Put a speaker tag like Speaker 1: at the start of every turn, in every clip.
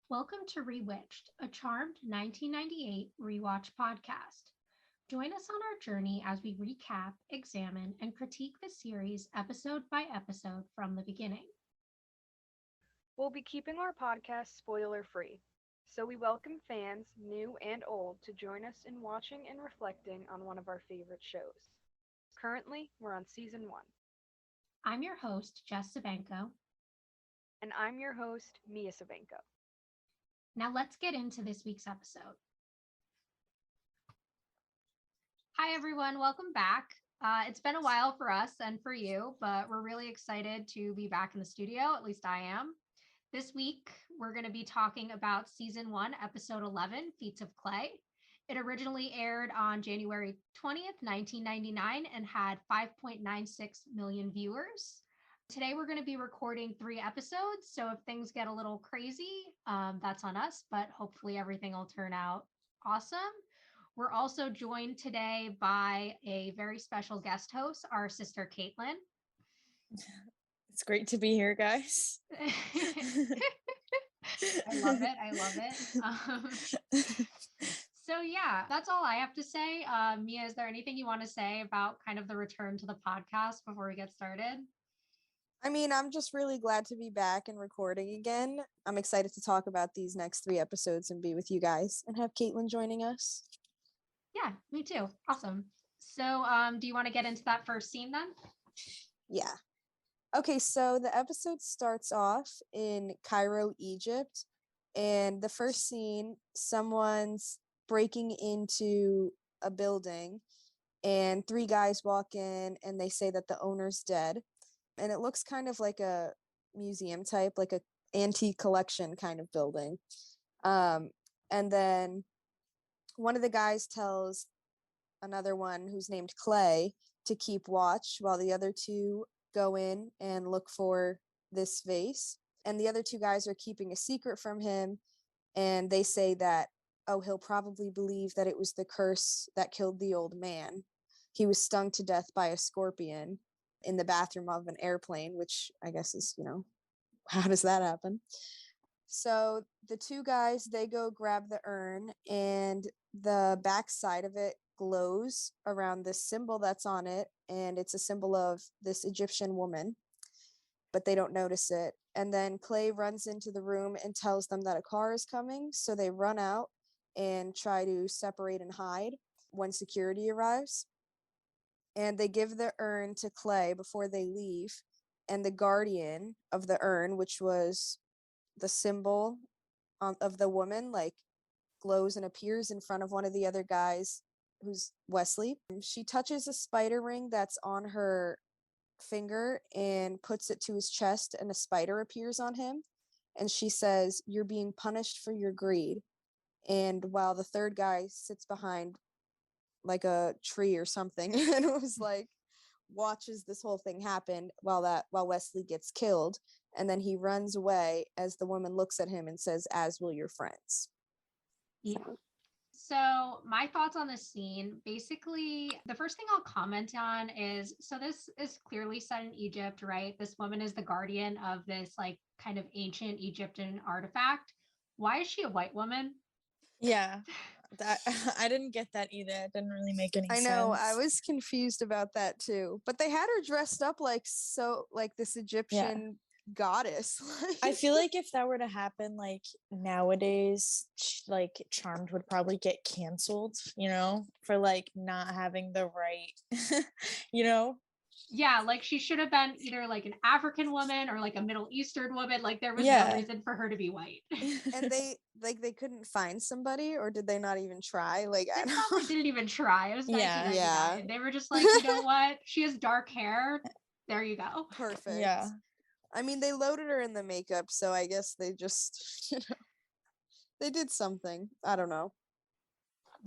Speaker 1: Welcome to Rewitched, a charmed 1998 rewatch podcast. Join us on our journey as we recap, examine, and critique the series episode by episode from the beginning.
Speaker 2: We'll be keeping our podcast spoiler free, so we welcome fans, new and old, to join us in watching and reflecting on one of our favorite shows. Currently, we're on season 1,
Speaker 1: I'm your host, Jess Sabenko.
Speaker 2: and I'm your host, Mia Savenko.
Speaker 1: Now let's get into this week's episode. Hi, everyone. Welcome back. It's been a while for us and for you, but we're really excited to be back in the studio. At least I am. This week, we're going to be talking about season 1, episode 11, Feats of Clay. It originally aired on January 20th, 1999, and had 5.96 million viewers. Today, we're going to be recording 3 episodes. So if things get a little crazy, that's on us, but hopefully everything will turn out awesome. We're also joined today by a very special guest host, our sister Caitlin.
Speaker 3: It's great to be here, guys.
Speaker 1: I love it. I love it. So yeah, that's all I have to say. Mia, is there anything you want to say about kind of the return to the podcast before we get started?
Speaker 3: I mean, I'm just really glad to be back and recording again. I'm excited to talk about these next 3 episodes and be with you guys and have Caitlin joining us.
Speaker 1: Yeah, me too. Awesome. So do you want to get into that first scene then?
Speaker 3: Yeah. Okay, so the episode starts off in Cairo, Egypt, and the first scene, someone's breaking into a building and 3 guys walk in and they say that the owner's dead. And it looks kind of like a museum type, like a antique collection kind of building. And then one of the guys tells another one who's named Clay to keep watch while the other 2 go in and look for this vase. And the other 2 guys are keeping a secret from him. And they say that, oh, he'll probably believe that it was the curse that killed the old man. He was stung to death by a scorpion in the bathroom of an airplane, which I guess is, how does that happen? So the 2 guys, they go grab the urn, and the back side of it glows around this symbol that's on it, and it's a symbol of this Egyptian woman, but they don't notice it. And then Clay runs into the room and tells them that a car is coming, so they run out and try to separate and hide when security arrives. And they give the urn to Clay before they leave, and the guardian of the urn, which was the symbol of the woman, like glows and appears in front of one of the other guys, who's Wesley. She touches a spider ring that's on her finger and puts it to his chest, and a spider appears on him, and she says, "You're being punished for your greed." And while the third guy sits behind like a tree or something and it was like watches this whole thing happen while Wesley gets killed, and then he runs away as the woman looks at him and says, "As will your friends."
Speaker 1: Yeah. So my thoughts on this scene, basically, the first thing I'll comment on is, so this is clearly set in Egypt, right? This woman is the guardian of this like kind of ancient Egyptian artifact. Why is she a white woman?
Speaker 3: Yeah, that I didn't get that either. It didn't really make any sense.
Speaker 4: I know, I was confused about that too. But they had her dressed up like this Egyptian goddess.
Speaker 3: I feel like if that were to happen like nowadays, like Charmed would probably get canceled, for like not having the right,
Speaker 1: Yeah, like she should have been either like an African woman or like a Middle Eastern woman. Like there was no reason for her to be white.
Speaker 4: And they couldn't find somebody, or did they not even try? Like
Speaker 1: they probably didn't even try. It was 1999.
Speaker 4: Yeah.
Speaker 1: They were just like, you know what? She has dark hair. There you go.
Speaker 4: Perfect.
Speaker 3: Yeah.
Speaker 4: I mean, they loaded her in the makeup, so I guess they just, they did something. I don't know.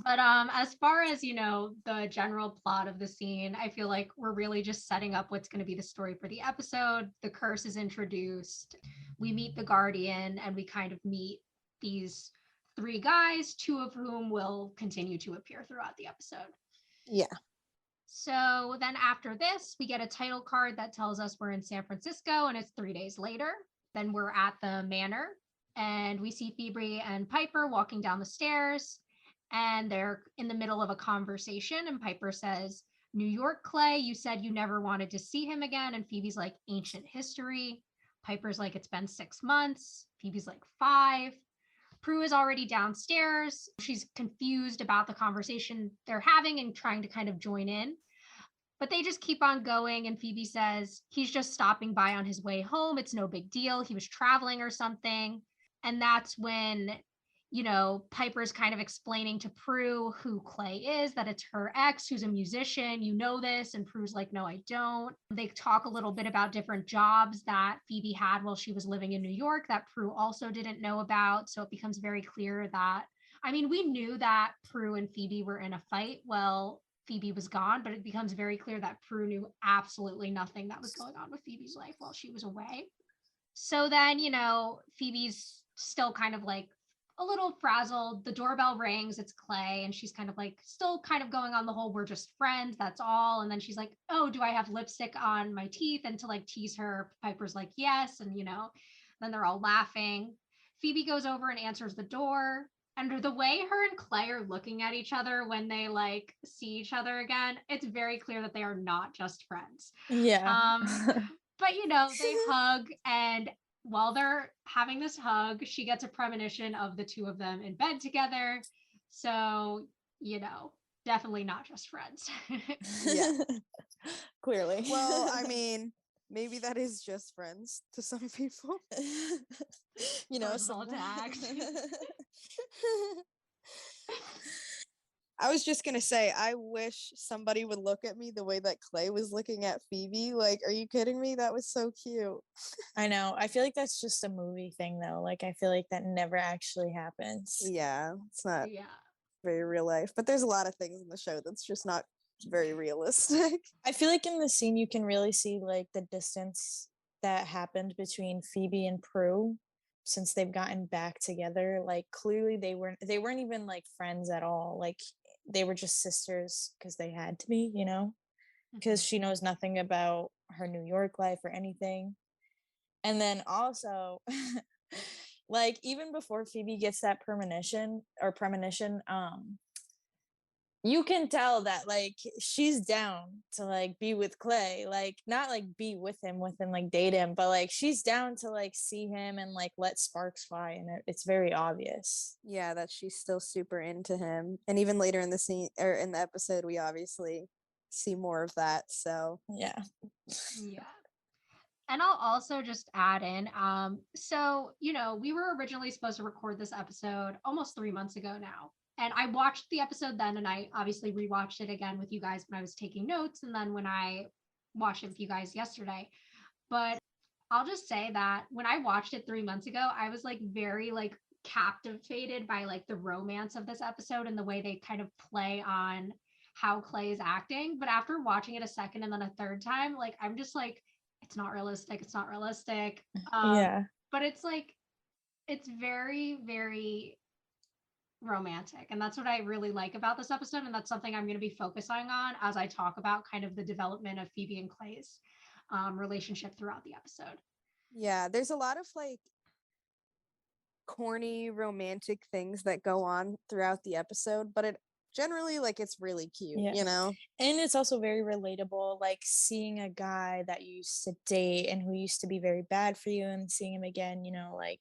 Speaker 1: But as far as, the general plot of the scene, I feel like we're really just setting up what's going to be the story for the episode. The curse is introduced. We meet the guardian, and we kind of meet these 3 guys, 2 of whom will continue to appear throughout the episode.
Speaker 4: Yeah.
Speaker 1: So then after this, we get a title card that tells us we're in San Francisco, and it's 3 days later. Then we're at the manor. and we see Phoebe and Piper walking down the stairs, and they're in the middle of a conversation. And Piper says, New York, Clay, you said you never wanted to see him again. And Phoebe's like, ancient history. Piper's like, it's been 6 months. Phoebe's like, 5. Prue is already downstairs. She's confused about the conversation they're having and trying to kind of join in. But they just keep on going. And Phoebe says, he's just stopping by on his way home. It's no big deal. He was traveling or something. And that's when, Piper's kind of explaining to Prue who Clay is, that it's her ex who's a musician. You know this. And Prue's like, no, I don't. They talk a little bit about different jobs that Phoebe had while she was living in New York that Prue also didn't know about. So it becomes very clear that, I mean, we knew that Prue and Phoebe were in a fight. Well, Phoebe was gone, but it becomes very clear that Prue knew absolutely nothing that was going on with Phoebe's life while she was away. So then, Phoebe's still kind of like a little frazzled. The doorbell rings, it's Clay, and she's kind of like still kind of going on the whole we're just friends, that's all. And then she's like, oh, do I have lipstick on my teeth? And to like tease her, Piper's like, yes. And, then they're all laughing. Phoebe goes over and answers the door. And the way her and Clay are looking at each other when they like see each other again, it's very clear that they are not just friends.
Speaker 5: Yeah.
Speaker 1: But they hug, and while they're having this hug, she gets a premonition of the two of them in bed together. So, definitely not just friends.
Speaker 3: Yeah.
Speaker 5: Clearly.
Speaker 3: Well, I mean, maybe that is just friends to some people.
Speaker 1: Personal attacks.
Speaker 3: I was just gonna say, I wish somebody would look at me the way that Clay was looking at Phoebe. Like, are you kidding me? That was so cute.
Speaker 5: I know. I feel like that's just a movie thing, though. Like, I feel like that never actually happens.
Speaker 3: Yeah, it's not
Speaker 1: Yeah.
Speaker 3: very real life, but there's a lot of things in the show that's just not very realistic.
Speaker 5: I feel like in the scene you can really see like the distance that happened between Phoebe and Prue since they've gotten back together. Like clearly they weren't even like friends at all. Like they were just sisters because they had to be, because she knows nothing about her New York life or anything. And then also like even before Phoebe gets that premonition, you can tell that like she's down to like be with Clay, like not like be with him like date him, but like she's down to like see him and like let sparks fly, and it's very obvious.
Speaker 3: Yeah, that she's still super into him. And even later in the scene or in the episode, we obviously see more of that. So
Speaker 5: Yeah.
Speaker 1: And I'll also just add in, so, we were originally supposed to record this episode almost 3 months ago now. And I watched the episode then, and I obviously rewatched it again with you guys when I was taking notes. And then when I watched it with you guys yesterday. But I'll just say that when I watched it 3 months ago, I was like very like captivated by like the romance of this episode and the way they kind of play on how Clay is acting. But after watching it a second and then a third time, like I'm just like, it's not realistic. It's not realistic.
Speaker 5: Yeah.
Speaker 1: But it's like, it's very, very romantic. And that's what I really like about this episode. And that's something I'm going to be focusing on as I talk about kind of the development of Phoebe and Clay's relationship throughout the episode.
Speaker 3: yeah, there's a lot of like corny romantic things that go on throughout the episode, but it generally like it's really cute,
Speaker 5: Yeah. And it's also very relatable, like seeing a guy that you used to date and who used to be very bad for you and seeing him again, like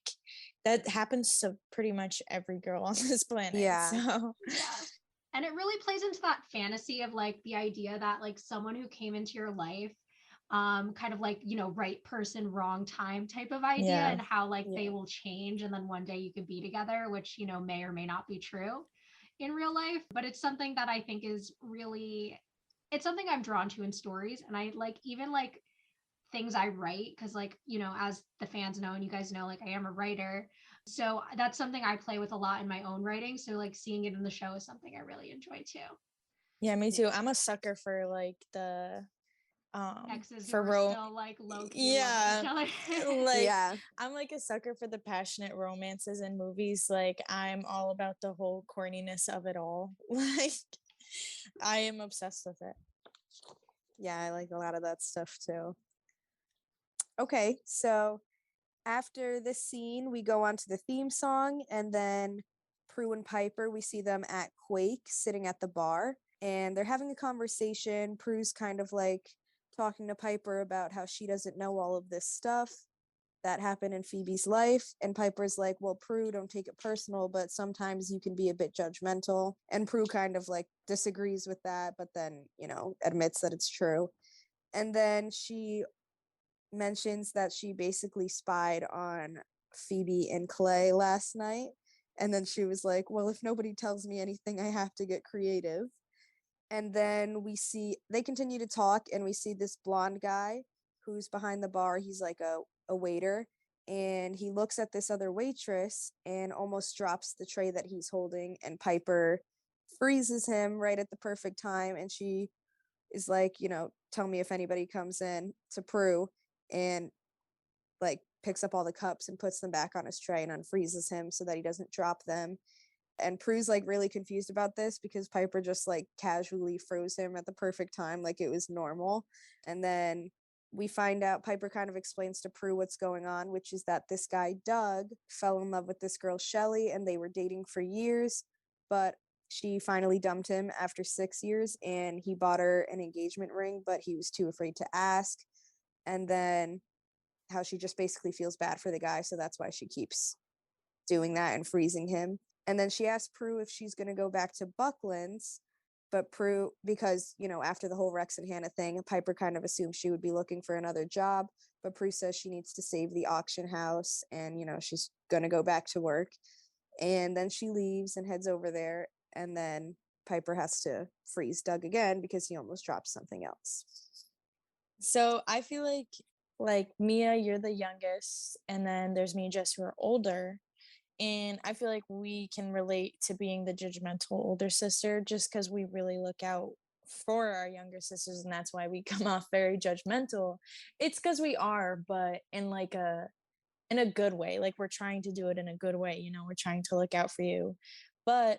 Speaker 5: that happens to pretty much every girl on this planet.
Speaker 3: Yeah.
Speaker 5: So
Speaker 1: Yeah. And it really plays into that fantasy of like the idea that like someone who came into your life kind of like right person wrong time type of idea,
Speaker 5: Yeah.
Speaker 1: and how like they will change and then one day you could be together, which may or may not be true in real life. But it's something that I think is really, it's something I'm drawn to in stories. And I like even like things I write, because like as the fans know and you guys know, like I am a writer, so that's something I play with a lot in my own writing. So like seeing it in the show is something I really enjoy too.
Speaker 5: Yeah, me too. I'm a sucker for like the
Speaker 1: Exes
Speaker 5: for
Speaker 1: who are still like low key
Speaker 5: yeah,
Speaker 1: loving each other.
Speaker 5: like
Speaker 3: Yeah.
Speaker 5: I'm like a sucker for the passionate romances in movies. Like I'm all about the whole corniness of it all. Like I am obsessed with it.
Speaker 3: Yeah, I like a lot of that stuff too. Okay, so After this scene, we go on to the theme song, and then Prue and Piper, we see them at Quake sitting at the bar, and they're having a conversation. Prue's kind of like talking to Piper about how she doesn't know all of this stuff that happened in Phoebe's life. And Piper's like, well, Prue, don't take it personal, but sometimes you can be a bit judgmental. And Prue kind of like disagrees with that, but then, admits that it's true. And then she mentions that she basically spied on Phoebe and Clay last night. And then she was like, well, if nobody tells me anything, I have to get creative. And then they continue to talk, and we see this blonde guy who's behind the bar. He's like a waiter, and he looks at this other waitress and almost drops the tray that he's holding. And Piper freezes him right at the perfect time. And she is like, tell me if anybody comes in, to Prue, and like picks up all the cups and puts them back on his tray and unfreezes him so that he doesn't drop them. And Prue's like really confused about this because Piper just like casually froze him at the perfect time, like it was normal. And then we find out, Piper kind of explains to Prue what's going on, which is that this guy, Doug, fell in love with this girl, Shelly, and they were dating for years, but she finally dumped him after 6 years, and he bought her an engagement ring, but he was too afraid to ask. And then how she just basically feels bad for the guy, so that's why she keeps doing that and freezing him. And then she asks Prue if she's going to go back to Buckland's, but Prue, because, after the whole Rex and Hannah thing, Piper kind of assumed she would be looking for another job, but Prue says she needs to save the auction house, and, she's going to go back to work. And then she leaves and heads over there, and then Piper has to freeze Doug again because he almost dropped something else.
Speaker 5: So I feel like Mia, you're the youngest, and then there's me and Jess who are older. And I feel like we can relate to being the judgmental older sister just because we really look out for our younger sisters, and that's why we come off very judgmental. It's because we are, but in a good way. Like, we're trying to do it in a good way, we're trying to look out for you. But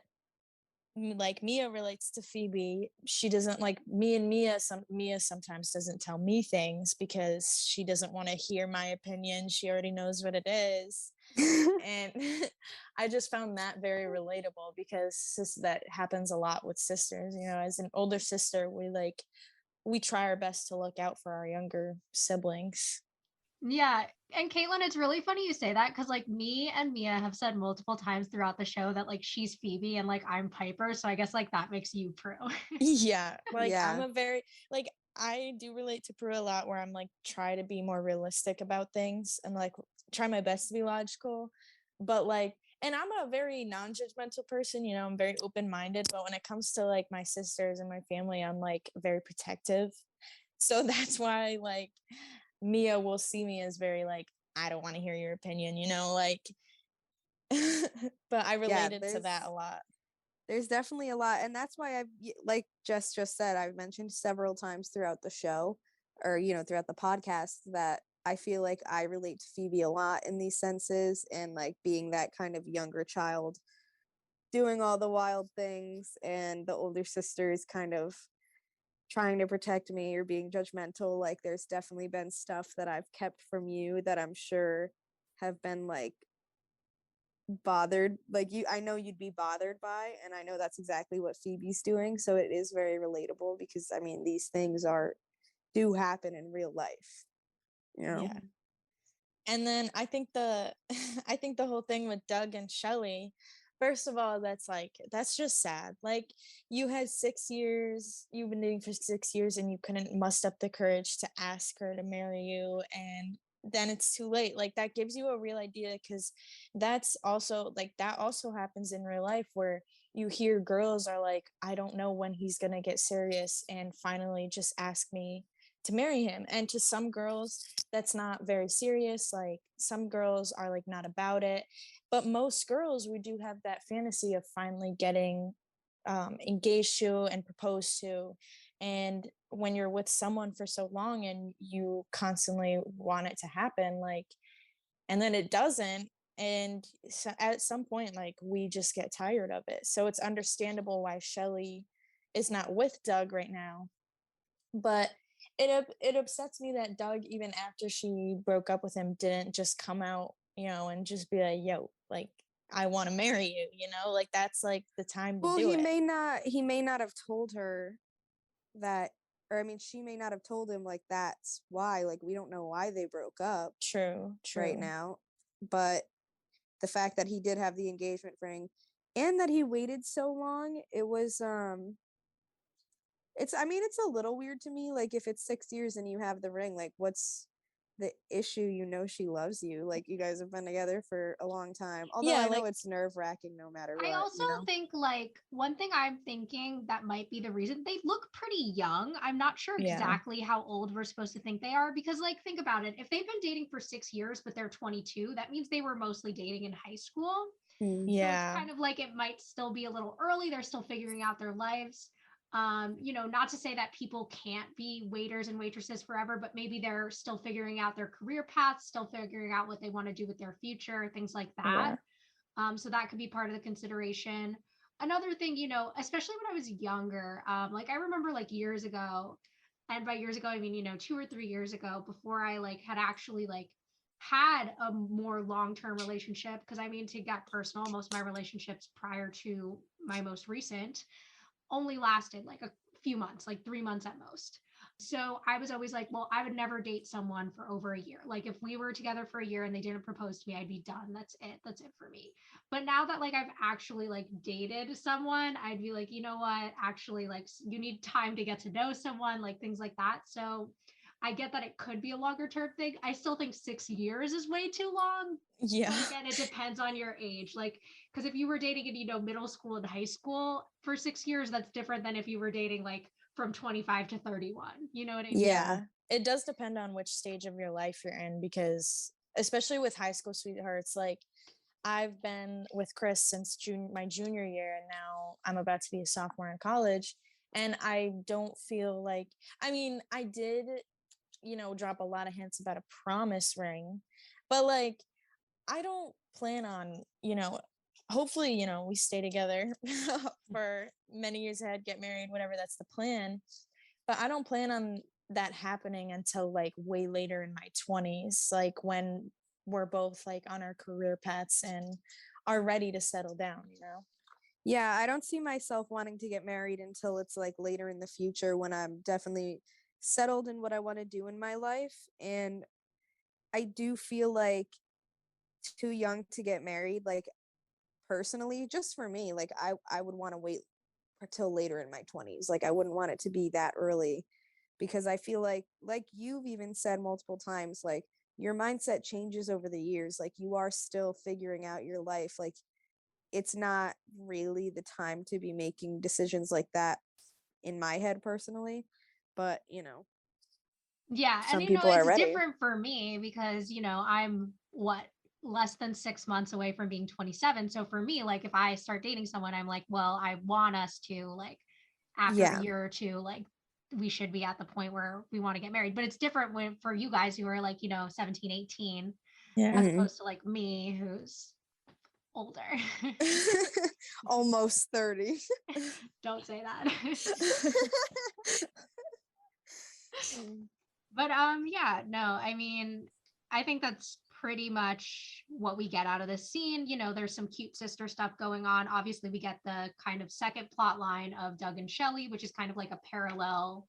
Speaker 5: like Mia relates to Phoebe. She doesn't like me, and Mia sometimes doesn't tell me things because she doesn't want to hear my opinion. She already knows what it is. And I just found that very relatable because that happens a lot with sisters. As an older sister, we try our best to look out for our younger siblings.
Speaker 1: Yeah. And Caitlin, it's really funny you say that because like me and Mia have said multiple times throughout the show that like she's Phoebe and like I'm Piper. So I guess like that makes you Prue.
Speaker 5: Yeah. Like
Speaker 3: Yeah.
Speaker 5: I'm a very like I do relate to Prue a lot where I'm like try to be more realistic about things and like try my best to be logical. But like and I'm a very non-judgmental person, I'm very open-minded, but when it comes to like my sisters and my family, I'm like very protective. So that's why like Mia will see me as very like, I don't want to hear your opinion, like but I related to that a lot.
Speaker 3: There's definitely a lot, and that's why like Jess just said, I've mentioned several times throughout the show, or throughout the podcast, that I feel like I relate to Phoebe a lot in these senses, and like being that kind of younger child doing all the wild things, and the older sisters kind of trying to protect me or being judgmental. Like there's definitely been stuff that I've kept from you that I'm sure have been like bothered, like I know you'd be bothered by, and I know that's exactly what Phoebe's doing, so it is very relatable because I mean these things do happen in real life.
Speaker 5: Yeah. And then I think I think the whole thing with Doug and Shelly, first of all, that's just sad. Like you had 6 years, you've been dating for 6 years and you couldn't muster up the courage to ask her to marry you, and then it's too late. Like that gives you a real idea because that also happens in real life where you hear girls are like, I don't know when he's gonna get serious and finally just ask me to marry him. And to some girls that's not very serious. Like some girls are like not about it, but most girls, we do have that fantasy of finally getting engaged to and proposed to. And when you're with someone for so long and you constantly want it to happen, like, and then it doesn't, and so at some point like we just get tired of it. So it's understandable why Shelly is not with Doug right now. But it upsets me that Doug, even after she broke up with him, didn't just come out, and just be like, yo, like, I want to marry you, like that's like the time to
Speaker 3: Well,
Speaker 5: do
Speaker 3: he
Speaker 5: it.
Speaker 3: may not have told her that, or I mean, she may not have told him like that's why. Like, we don't know why they broke up
Speaker 5: True.
Speaker 3: right now, but the fact that he did have the engagement ring and that he waited so long, it was it's, I mean, it's a little weird to me. Like, if it's 6 years and you have the ring, like, what's the issue? She loves you. Like, you guys have been together for a long time. Although
Speaker 5: Yeah,
Speaker 3: I know
Speaker 5: like,
Speaker 3: it's nerve-wracking no matter
Speaker 1: I
Speaker 3: what,
Speaker 1: also think like one thing I'm thinking that might be the reason they look pretty young. I'm not sure
Speaker 5: yeah,
Speaker 1: exactly how old we're supposed to think they are because like think about it. If they've been dating for 6 years but they're 22, that means they were mostly dating in high school.
Speaker 3: Hmm.
Speaker 1: So it's
Speaker 5: yeah,
Speaker 1: kind of like it might still be a little early. They're still figuring out their lives. Not to say that people can't be waiters and waitresses forever, but maybe they're still figuring out their career paths, still figuring out what they want to do with their future, things like that.
Speaker 5: yeah.
Speaker 1: So that could be part of the consideration. Another thing, especially when I was younger, like I remember like years ago, and by years ago, I mean, 2 or 3 years ago, before I like had actually like had a more long-term relationship, because I mean, to get personal, most of my relationships prior to my most recent only lasted like a few months, like 3 months at most. So I was always like, well, I would never date someone for over a year. Like if we were together for a year and they didn't propose to me, I'd be done. That's it. That's it for me. But now that like I've actually like dated someone, I'd be like, you know what? Actually, like you need time to get to know someone, like things like that. So I get that it could be a longer term thing. I still think 6 years is way too long.
Speaker 5: Yeah.
Speaker 1: But again, it depends on your age. Like, because if you were dating in, middle school and high school for 6 years, that's different than if you were dating like from 25 to 31. You know what I mean?
Speaker 5: Yeah. It does depend on which stage of your life you're in because especially with high school sweethearts, like I've been with Chris since my junior year, and now I'm about to be a sophomore in college. And I don't feel like, I mean, I did, drop a lot of hints about a promise ring, but like, I don't plan on, hopefully, we stay together for many years ahead, get married, whatever, that's the plan. But I don't plan on that happening until like way later in my 20s, like when we're both like on our career paths and are ready to settle down.
Speaker 3: Yeah, I don't see myself wanting to get married until it's like later in the future when I'm definitely settled in what I want to do in my life. And I do feel like too young to get married, like personally, just for me, like I would want to wait until later in my 20s. Like I wouldn't want it to be that early because I feel like you've even said multiple times, like your mindset changes over the years. Like you are still figuring out your life. Like it's not really the time to be making decisions like that in my head personally, but
Speaker 1: Yeah. And,
Speaker 3: some people are
Speaker 1: it's
Speaker 3: ready.
Speaker 1: different for me because, I'm what, less than 6 months away from being 27. So for me, like if I start dating someone, I'm like, well, I want us to like after a
Speaker 3: Yeah.
Speaker 1: year or two, like we should be at the point where we want to get married. But it's different when for you guys who are like, 17, 18,
Speaker 5: Yeah.
Speaker 1: as
Speaker 3: Mhm.
Speaker 1: opposed to like me who's older.
Speaker 3: Almost 30.
Speaker 1: Don't say that. But yeah, no, I mean, I think that's pretty much what we get out of this scene. There's some cute sister stuff going on. Obviously, we get the kind of second plot line of Doug and Shelly, which is kind of like a parallel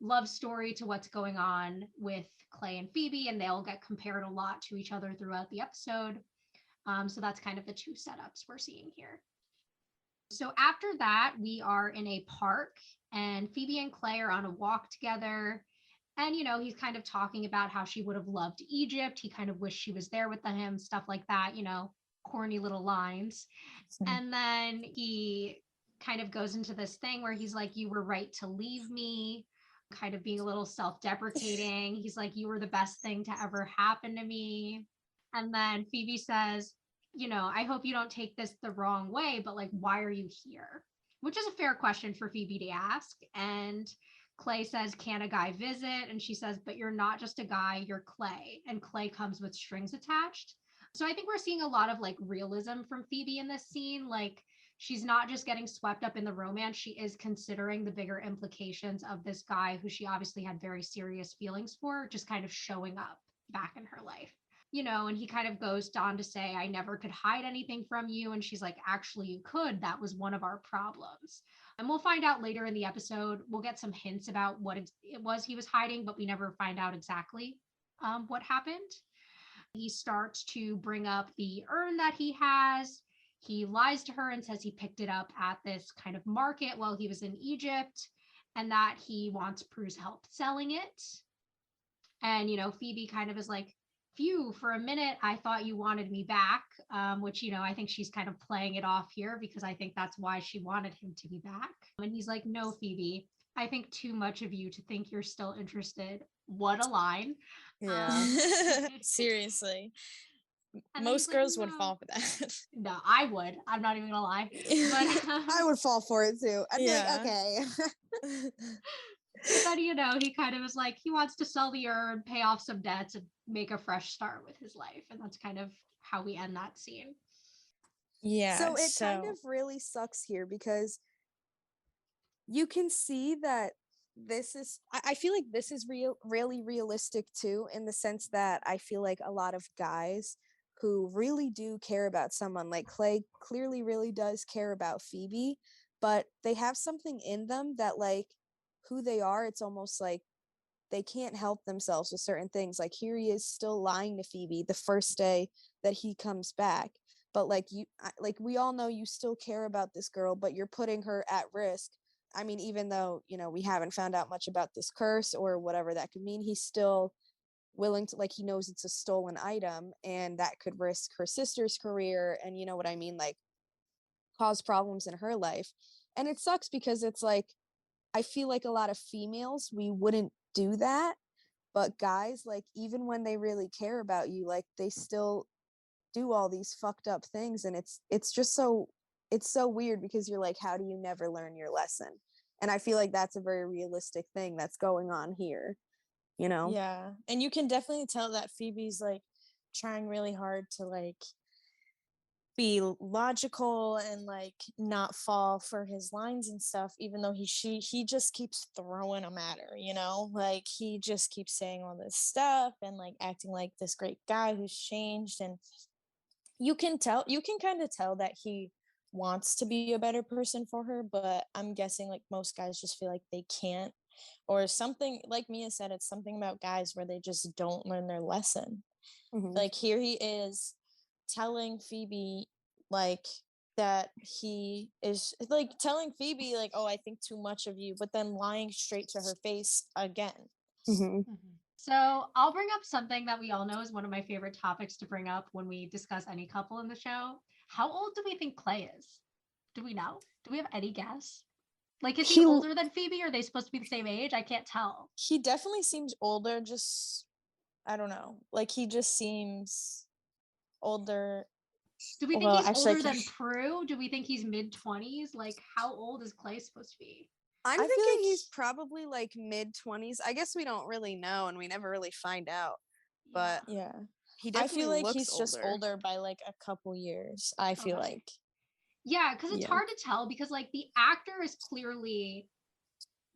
Speaker 1: love story to what's going on with Clay and Phoebe, and they'll get compared a lot to each other throughout the episode. So that's kind of the two setups we're seeing here. So after that, we are in a park, and Phoebe and Clay are on a walk together. And, he's kind of talking about how she would have loved Egypt. He kind of wished she was there with him, stuff like that, corny little lines. And then he kind of goes into this thing where he's like, you were right to leave me, kind of being a little self deprecating. He's like, you were the best thing to ever happen to me. And then Phoebe says, I hope you don't take this the wrong way, but like, why are you here? Which is a fair question for Phoebe to ask. And Clay says, can a guy visit? And she says, but you're not just a guy, you're Clay. And Clay comes with strings attached. So I think we're seeing a lot of like realism from Phoebe in this scene. Like she's not just getting swept up in the romance, she is considering the bigger implications of this guy who she obviously had very serious feelings for, just kind of showing up back in her life. And he kind of goes on to say, I never could hide anything from you. And she's like, actually, you could. That was one of our problems. And we'll find out later in the episode. We'll get some hints about what it was he was hiding, but we never find out exactly what happened. He starts to bring up the urn that he has. He lies to her and says he picked it up at this kind of market while he was in Egypt and that he wants Prue's help selling it. And, Phoebe kind of is like, phew, for a minute, I thought you wanted me back, which, I think she's kind of playing it off here because I think that's why she wanted him to be back. And he's like, no, Phoebe, I think too much of you to think you're still interested. What a line.
Speaker 3: Yeah.
Speaker 5: Seriously.
Speaker 1: Most
Speaker 5: girls would fall for that.
Speaker 1: No, I would. I'm not even gonna lie. But
Speaker 3: I would fall for it too. I'd be like, okay.
Speaker 1: But then, he kind of is like, he wants to sell the urn, pay off some debts, and make a fresh start with his life. And that's kind of how we end that scene.
Speaker 5: Yeah.
Speaker 3: So it kind of really sucks here because you can see that this is, I feel like this is really realistic too, in the sense that I feel like a lot of guys who really do care about someone, like Clay clearly really does care about Phoebe, but they have something in them that, like, who they are, it's almost like they can't help themselves with certain things. Like, here he is still lying to Phoebe the first day that he comes back, but like we all know you still care about this girl, but you're putting her at risk. I mean, even though, we haven't found out much about this curse or whatever that could mean, he's still willing to, like, he knows it's a stolen item and that could risk her sister's career and, you know what I mean, like, cause problems in her life. And it sucks because it's like, I feel like a lot of females, we wouldn't do that, but guys, like, even when they really care about you, like, they still do all these fucked up things. And it's just so, it's so weird because you're like, how do you never learn your lesson? And I feel like that's a very realistic thing that's going on here,
Speaker 5: Yeah. And you can definitely tell that Phoebe's like trying really hard to like be logical and like not fall for his lines and stuff, even though he just keeps throwing them at her, like he just keeps saying all this stuff and like acting like this great guy who's changed. And you can kind of tell that he wants to be a better person for her, but I'm guessing like most guys just feel like they can't, or something. Like Mia said, it's something about guys where they just don't learn their lesson. Like, here he is telling Phoebe like that he is like telling Phoebe like, oh, I think too much of you, but then lying straight to her face again.
Speaker 1: So I'll bring up something that we all know is one of my favorite topics to bring up when we discuss any couple in the show. How old do we think Clay is? Do we know? Do we have any guess? Like, is he older than Phoebe? Or are they supposed to be the same age? I can't tell.
Speaker 5: He definitely seems older. Just, I don't know. Like, he just seems older.
Speaker 1: Do we think he's older than Prue? Do we think he's mid-20s? Like, how old is Clay supposed to be?
Speaker 3: I'm thinking he's probably like mid-20s. I guess we don't really know and we never really find out. But
Speaker 5: yeah,
Speaker 3: he definitely
Speaker 5: I feel like
Speaker 3: looks
Speaker 5: he's just older by like a couple years. I feel like.
Speaker 1: Yeah, because it's hard to tell because like the actor is clearly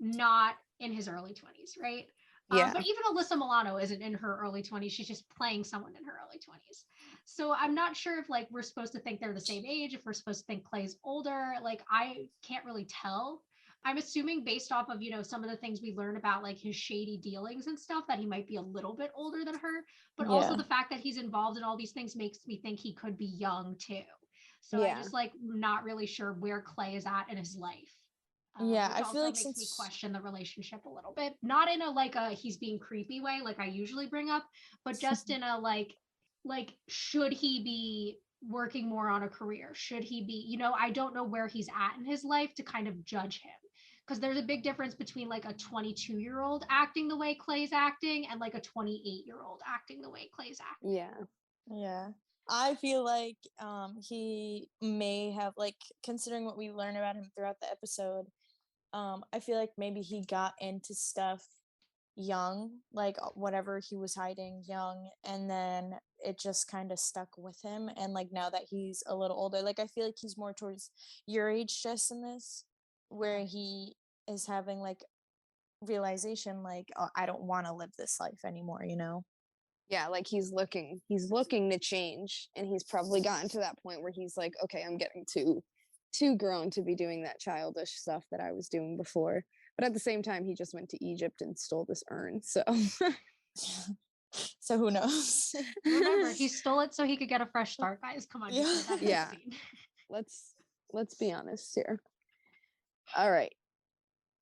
Speaker 1: not in his early 20s, right? But even Alyssa Milano isn't in her early 20s. She's just playing someone in her early 20s. So I'm not sure if like we're supposed to think they're the same age, if we're supposed to think Clay's older. Like, I can't really tell. I'm assuming based off of, some of the things we learned about like his shady dealings and stuff that he might be a little bit older than her. But also the fact that he's involved in all these things makes me think he could be young too. So I just like not really sure where Clay is at in his life. Which I feel like makes me question the relationship a little bit, not in a like a he's being creepy way like I usually bring up, but just in a like should he be working more on a career? Should he be, I don't know where he's at in his life to kind of judge him, because there's a big difference between like a 22-year-old acting the way Clay's acting and like a 28-year-old acting the way Clay's acting.
Speaker 5: Yeah. I feel like he may have, like, considering what we learn about him throughout the episode, I feel like maybe he got into stuff young, like whatever he was hiding young, and then it just kind of stuck with him. And like now that he's a little older, like I feel like he's more towards your age, Jess, in this, where he is having like realization, like, oh, I don't want to live this life anymore, you know?
Speaker 3: Yeah, like he's looking to change, and he's probably gotten to that point where he's like, okay, I'm getting too grown to be doing that childish stuff that I was doing before. But at the same time, he just went to Egypt and stole this urn. So
Speaker 5: So who knows?
Speaker 1: Remember, he stole it so he could get a fresh start, guys. Come on, you
Speaker 5: Yeah.
Speaker 1: said that in
Speaker 3: Yeah.
Speaker 1: the scene.
Speaker 3: let's be honest here. All right.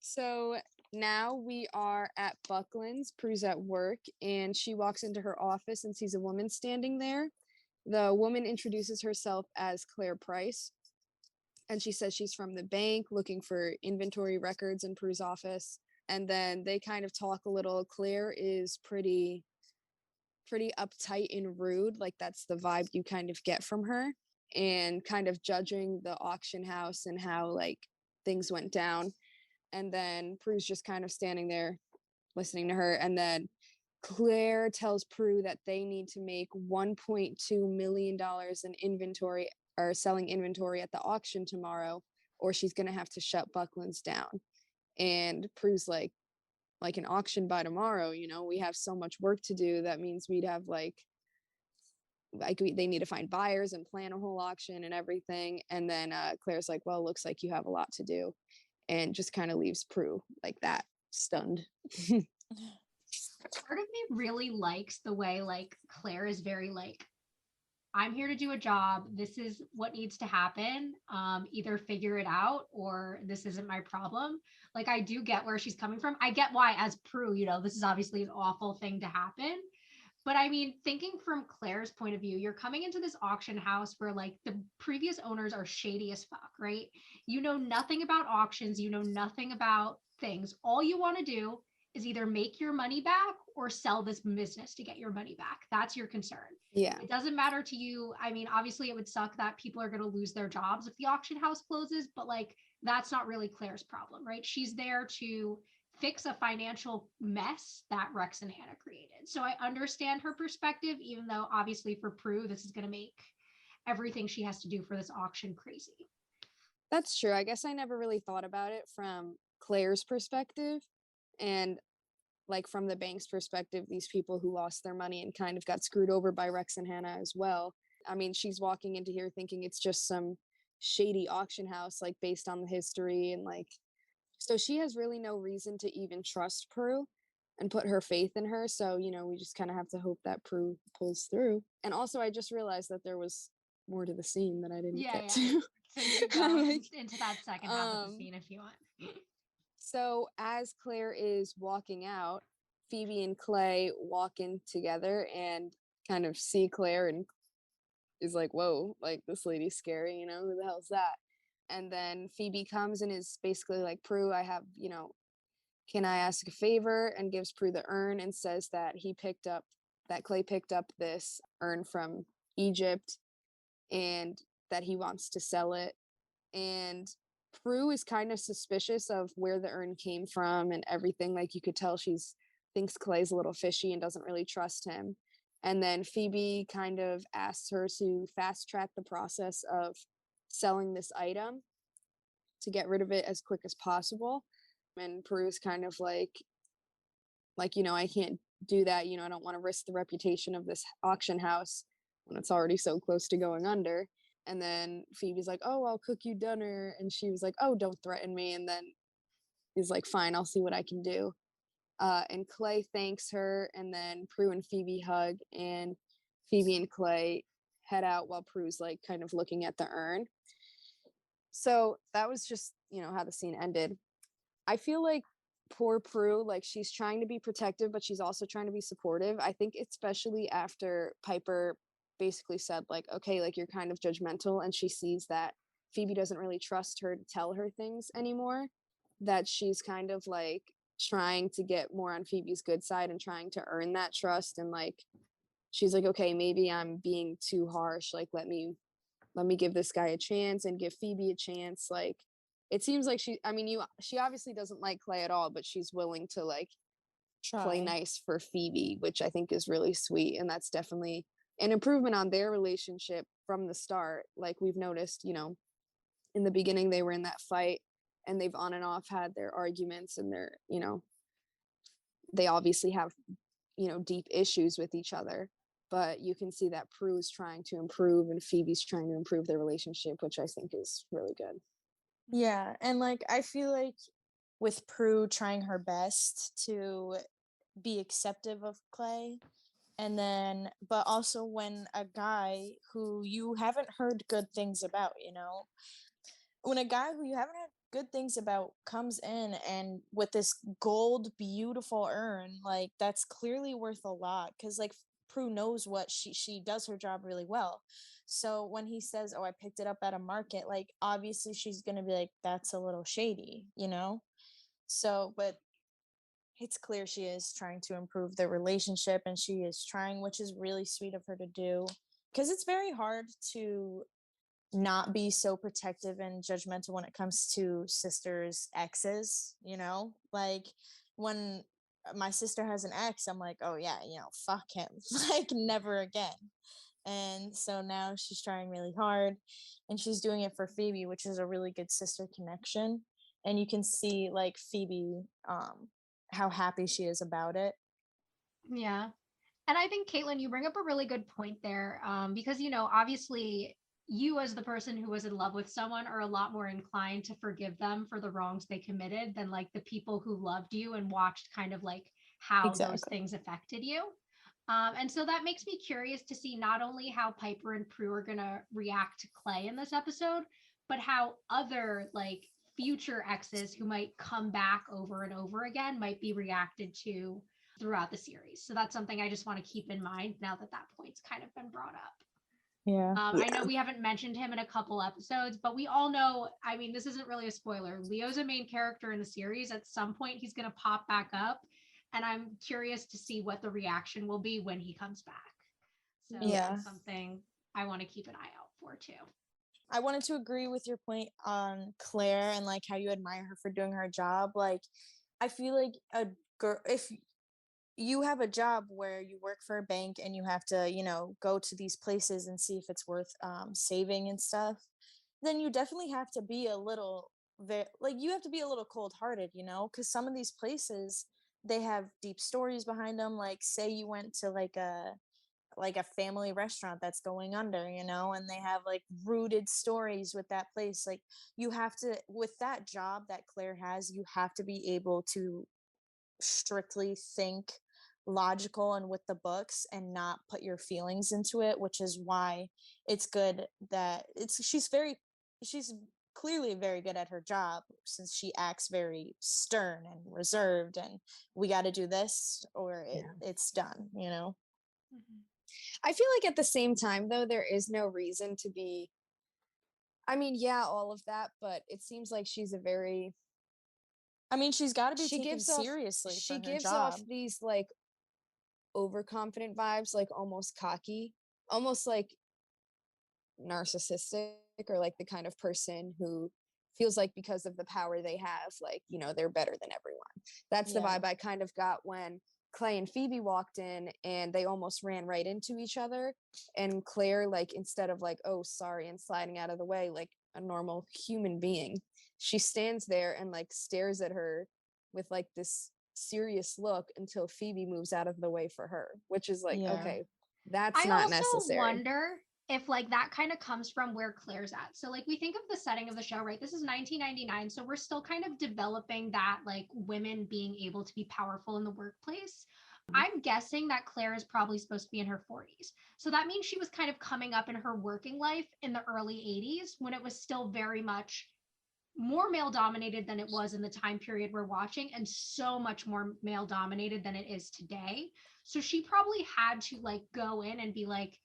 Speaker 3: So now we are at Buckland's. Prue's at work, and she walks into her office and sees a woman standing there. The woman introduces herself as Claire Price, and she says she's from the bank looking for inventory records in Prue's office. And then they kind of talk a little. Claire is pretty uptight and rude, like that's the vibe you kind of get from her, and kind of judging the auction house and how like things went down. And then Prue's just kind of standing there listening to her. And then Claire tells Prue that they need to make $1.2 million in inventory, or selling inventory at the auction tomorrow, or she's going to have to shut Buckland's down. And Prue's like an auction by tomorrow, we have so much work to do. That means we'd have they need to find buyers and plan a whole auction and everything. And then Claire's like, well, looks like you have a lot to do, and just kind of leaves Prue like that, stunned.
Speaker 1: Part of me really likes the way like Claire is very like, I'm here to do a job. This is what needs to happen. Either figure it out or this isn't my problem. Like I do get where she's coming from. I get why, as Prue, this is obviously an awful thing to happen. But I mean, thinking from Claire's point of view, you're coming into this auction house where like the previous owners are shady as fuck, right? You know nothing about auctions, you know nothing about things. All you want to do is either make your money back or sell this business to get your money back. That's your concern.
Speaker 3: Yeah.
Speaker 1: It doesn't matter to you. I mean, obviously, it would suck that people are going to lose their jobs if the auction house closes, but like, that's not really Claire's problem, right? She's there to fix a financial mess that Rex and Hannah created. So I understand her perspective, even though obviously for Prue, this is going to make everything she has to do for this auction crazy.
Speaker 3: That's true. I guess I never really thought about it from Claire's perspective. And like from the bank's perspective, these people who lost their money and kind of got screwed over by Rex and Hannah as well. I mean, she's walking into here thinking it's just some shady auction house, like based on the history, and like, so she has really no reason to even trust Prue and put her faith in her. So, we just kind of have to hope that Prue pulls through. And also, I just realized that there was more to the scene that I didn't get to.
Speaker 1: So you go into that second half of the scene if you want.
Speaker 3: So as Claire is walking out, Phoebe and Clay walk in together and kind of see Claire and is like, whoa, like this lady's scary, who the hell's that? And then Phoebe comes and is basically like, Prue, I have, can I ask a favor? And gives Prue the urn and says that Clay picked up this urn from Egypt and that he wants to sell it. And Prue is kind of suspicious of where the urn came from and everything. Like you could tell thinks Clay's a little fishy and doesn't really trust him. And then Phoebe kind of asks her to fast track the process of selling this item to get rid of it as quick as possible. And Prue is kind of like, I can't do that. I don't want to risk the reputation of this auction house when it's already so close to going under. And then Phoebe's like, oh, I'll cook you dinner. And she was like, oh, don't threaten me. And then he's like, fine, I'll see what I can do. And Clay thanks her. And then Prue and Phoebe hug. And Phoebe and Clay head out while Prue's like kind of looking at the urn. So that was just, how the scene ended. I feel like poor Prue, like she's trying to be protective, but she's also trying to be supportive. I think especially after Piper basically said like, okay, like you're kind of judgmental, and she sees that Phoebe doesn't really trust her to tell her things anymore, that she's kind of like trying to get more on Phoebe's good side and trying to earn that trust. And like she's like, okay, maybe I'm being too harsh, like let me give this guy a chance and give Phoebe a chance. Like it seems like she obviously doesn't like Clay at all, but she's willing to like play
Speaker 5: Try.
Speaker 3: nice for Phoebe, which I think is really sweet. And that's definitely an improvement on their relationship from the start. Like we've noticed, in the beginning they were in that fight and they've on and off had their arguments and they obviously have, deep issues with each other. But you can see that Prue is trying to improve and Phoebe's trying to improve their relationship, which I think is really good.
Speaker 5: Yeah, and like I feel like with Prue trying her best to be acceptive of Clay, and then but also when a guy who you haven't heard good things about, when a guy who you haven't had good things about comes in and with this gold beautiful urn, like that's clearly worth a lot, because like Prue knows what she does her job really well. So when he says, oh, I picked it up at a market, like obviously she's gonna be like, that's a little shady. So but it's clear she is trying to improve their relationship, and she is trying, which is really sweet of her to do, because it's very hard to not be so protective and judgmental when it comes to sisters' exes, like when my sister has an ex, I'm like, oh yeah, fuck him, like never again. And so now she's trying really hard, and she's doing it for Phoebe, which is a really good sister connection. And you can see like Phoebe, how happy she is about it.
Speaker 1: Yeah. And I think, Caitlin, you bring up a really good point there, because, obviously, you as the person who was in love with someone are a lot more inclined to forgive them for the wrongs they committed than like the people who loved you and watched kind of like how those
Speaker 5: Exactly.
Speaker 1: things affected you. And so that makes me curious to see not only how Piper and Prue are going to react to Clay in this episode, but how other like future exes who might come back over and over again might be reacted to throughout the series. So that's something I just want to keep in mind now that that point's kind of been brought up.
Speaker 5: Yeah.
Speaker 1: I know we haven't mentioned him in a couple episodes, but we all know, I mean, this isn't really a spoiler. Leo's a main character in the series. At some point, he's going to pop back up. And I'm curious to see what the reaction will be when he comes back. So
Speaker 5: Yeah.
Speaker 1: that's something I want to keep an eye out for too.
Speaker 5: I wanted to agree with your point on Claire and like how you admire her for doing her job. Like, I feel like a girl, if you have a job where you work for a bank and you have to, go to these places and see if it's worth saving and stuff, then you definitely have to be a little, like, you have to be a little cold hearted, because some of these places, they have deep stories behind them. Like, say you went to like a family restaurant that's going under, and they have like rooted stories with that place. Like, you have to, with that job that Claire has, you have to be able to strictly think logical and with the books and not put your feelings into it, which is why it's good that she's clearly very good at her job, since she acts very stern and reserved, and we got to do this or it's done.
Speaker 1: Mm-hmm.
Speaker 3: I feel like at the same time, though, there is no reason to be. I mean, yeah, all of that, but it seems like she's a very.
Speaker 5: I mean, she's got to be
Speaker 3: She
Speaker 5: taken
Speaker 3: gives off.
Speaker 5: seriously for
Speaker 3: She
Speaker 5: her
Speaker 3: gives off
Speaker 5: job.
Speaker 3: these like overconfident vibes, like almost cocky, almost like narcissistic, or like the kind of person who feels like because of the power they have, like, they're better than everyone. That's the
Speaker 5: Yeah.
Speaker 3: vibe I kind of got when Clay and Phoebe walked in and they almost ran right into each other. And Claire, like, instead of like, oh, sorry, and sliding out of the way like a normal human being, she stands there and like stares at her with like this serious look until Phoebe moves out of the way for her, which is like,
Speaker 5: Yeah.
Speaker 3: okay, that's
Speaker 1: I
Speaker 3: not
Speaker 1: also
Speaker 3: necessary.
Speaker 1: wonder if like that kind of comes from where Claire's at. So like we think of the setting of the show, right? This is 1999, so we're still kind of developing that like women being able to be powerful in the workplace. I'm guessing that Claire is probably supposed to be in her 40s. So that means she was kind of coming up in her working life in the early 80s when it was still very much more male dominated than it was in the time period we're watching, and so much more male dominated than it is today. So she probably had to like go in and be like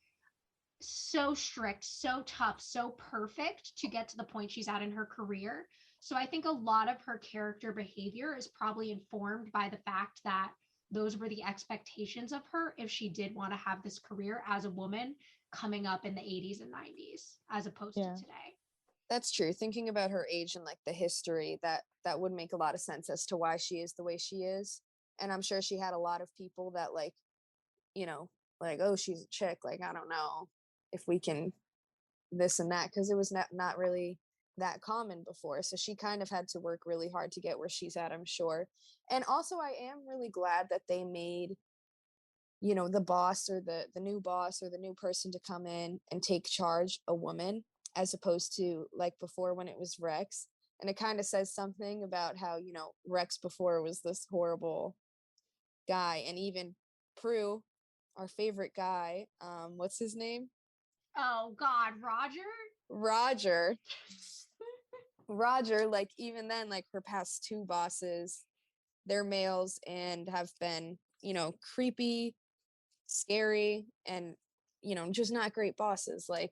Speaker 1: so strict, so tough, so perfect to get to the point she's at in her career. So I think a lot of her character behavior is probably informed by the fact that those were the expectations of her if she did want to have this career as a woman coming up in the 80s and 90s as opposed to
Speaker 5: Yeah.
Speaker 1: today.
Speaker 3: That's true. Thinking about her age and like the history, that would make a lot of sense as to why she is the way she is. And I'm sure she had a lot of people that like, you know, like, oh, she's a chick, like, I don't know if we can this and that, because it was not really that common before. So she kind of had to work really hard to get where she's at, I'm sure. And also I am really glad that they made, you know, the boss or the new boss or the new person to come in and take charge a woman, as opposed to like before when it was Rex. And it kind of says something about how, you know, Rex before was this horrible guy. And even Prue, our favorite guy, what's his name?
Speaker 1: Oh God, Roger.
Speaker 3: Roger. Roger, like even then, like her past two bosses, they're males and have been, you know, creepy, scary, and, you know, just not great bosses. Like,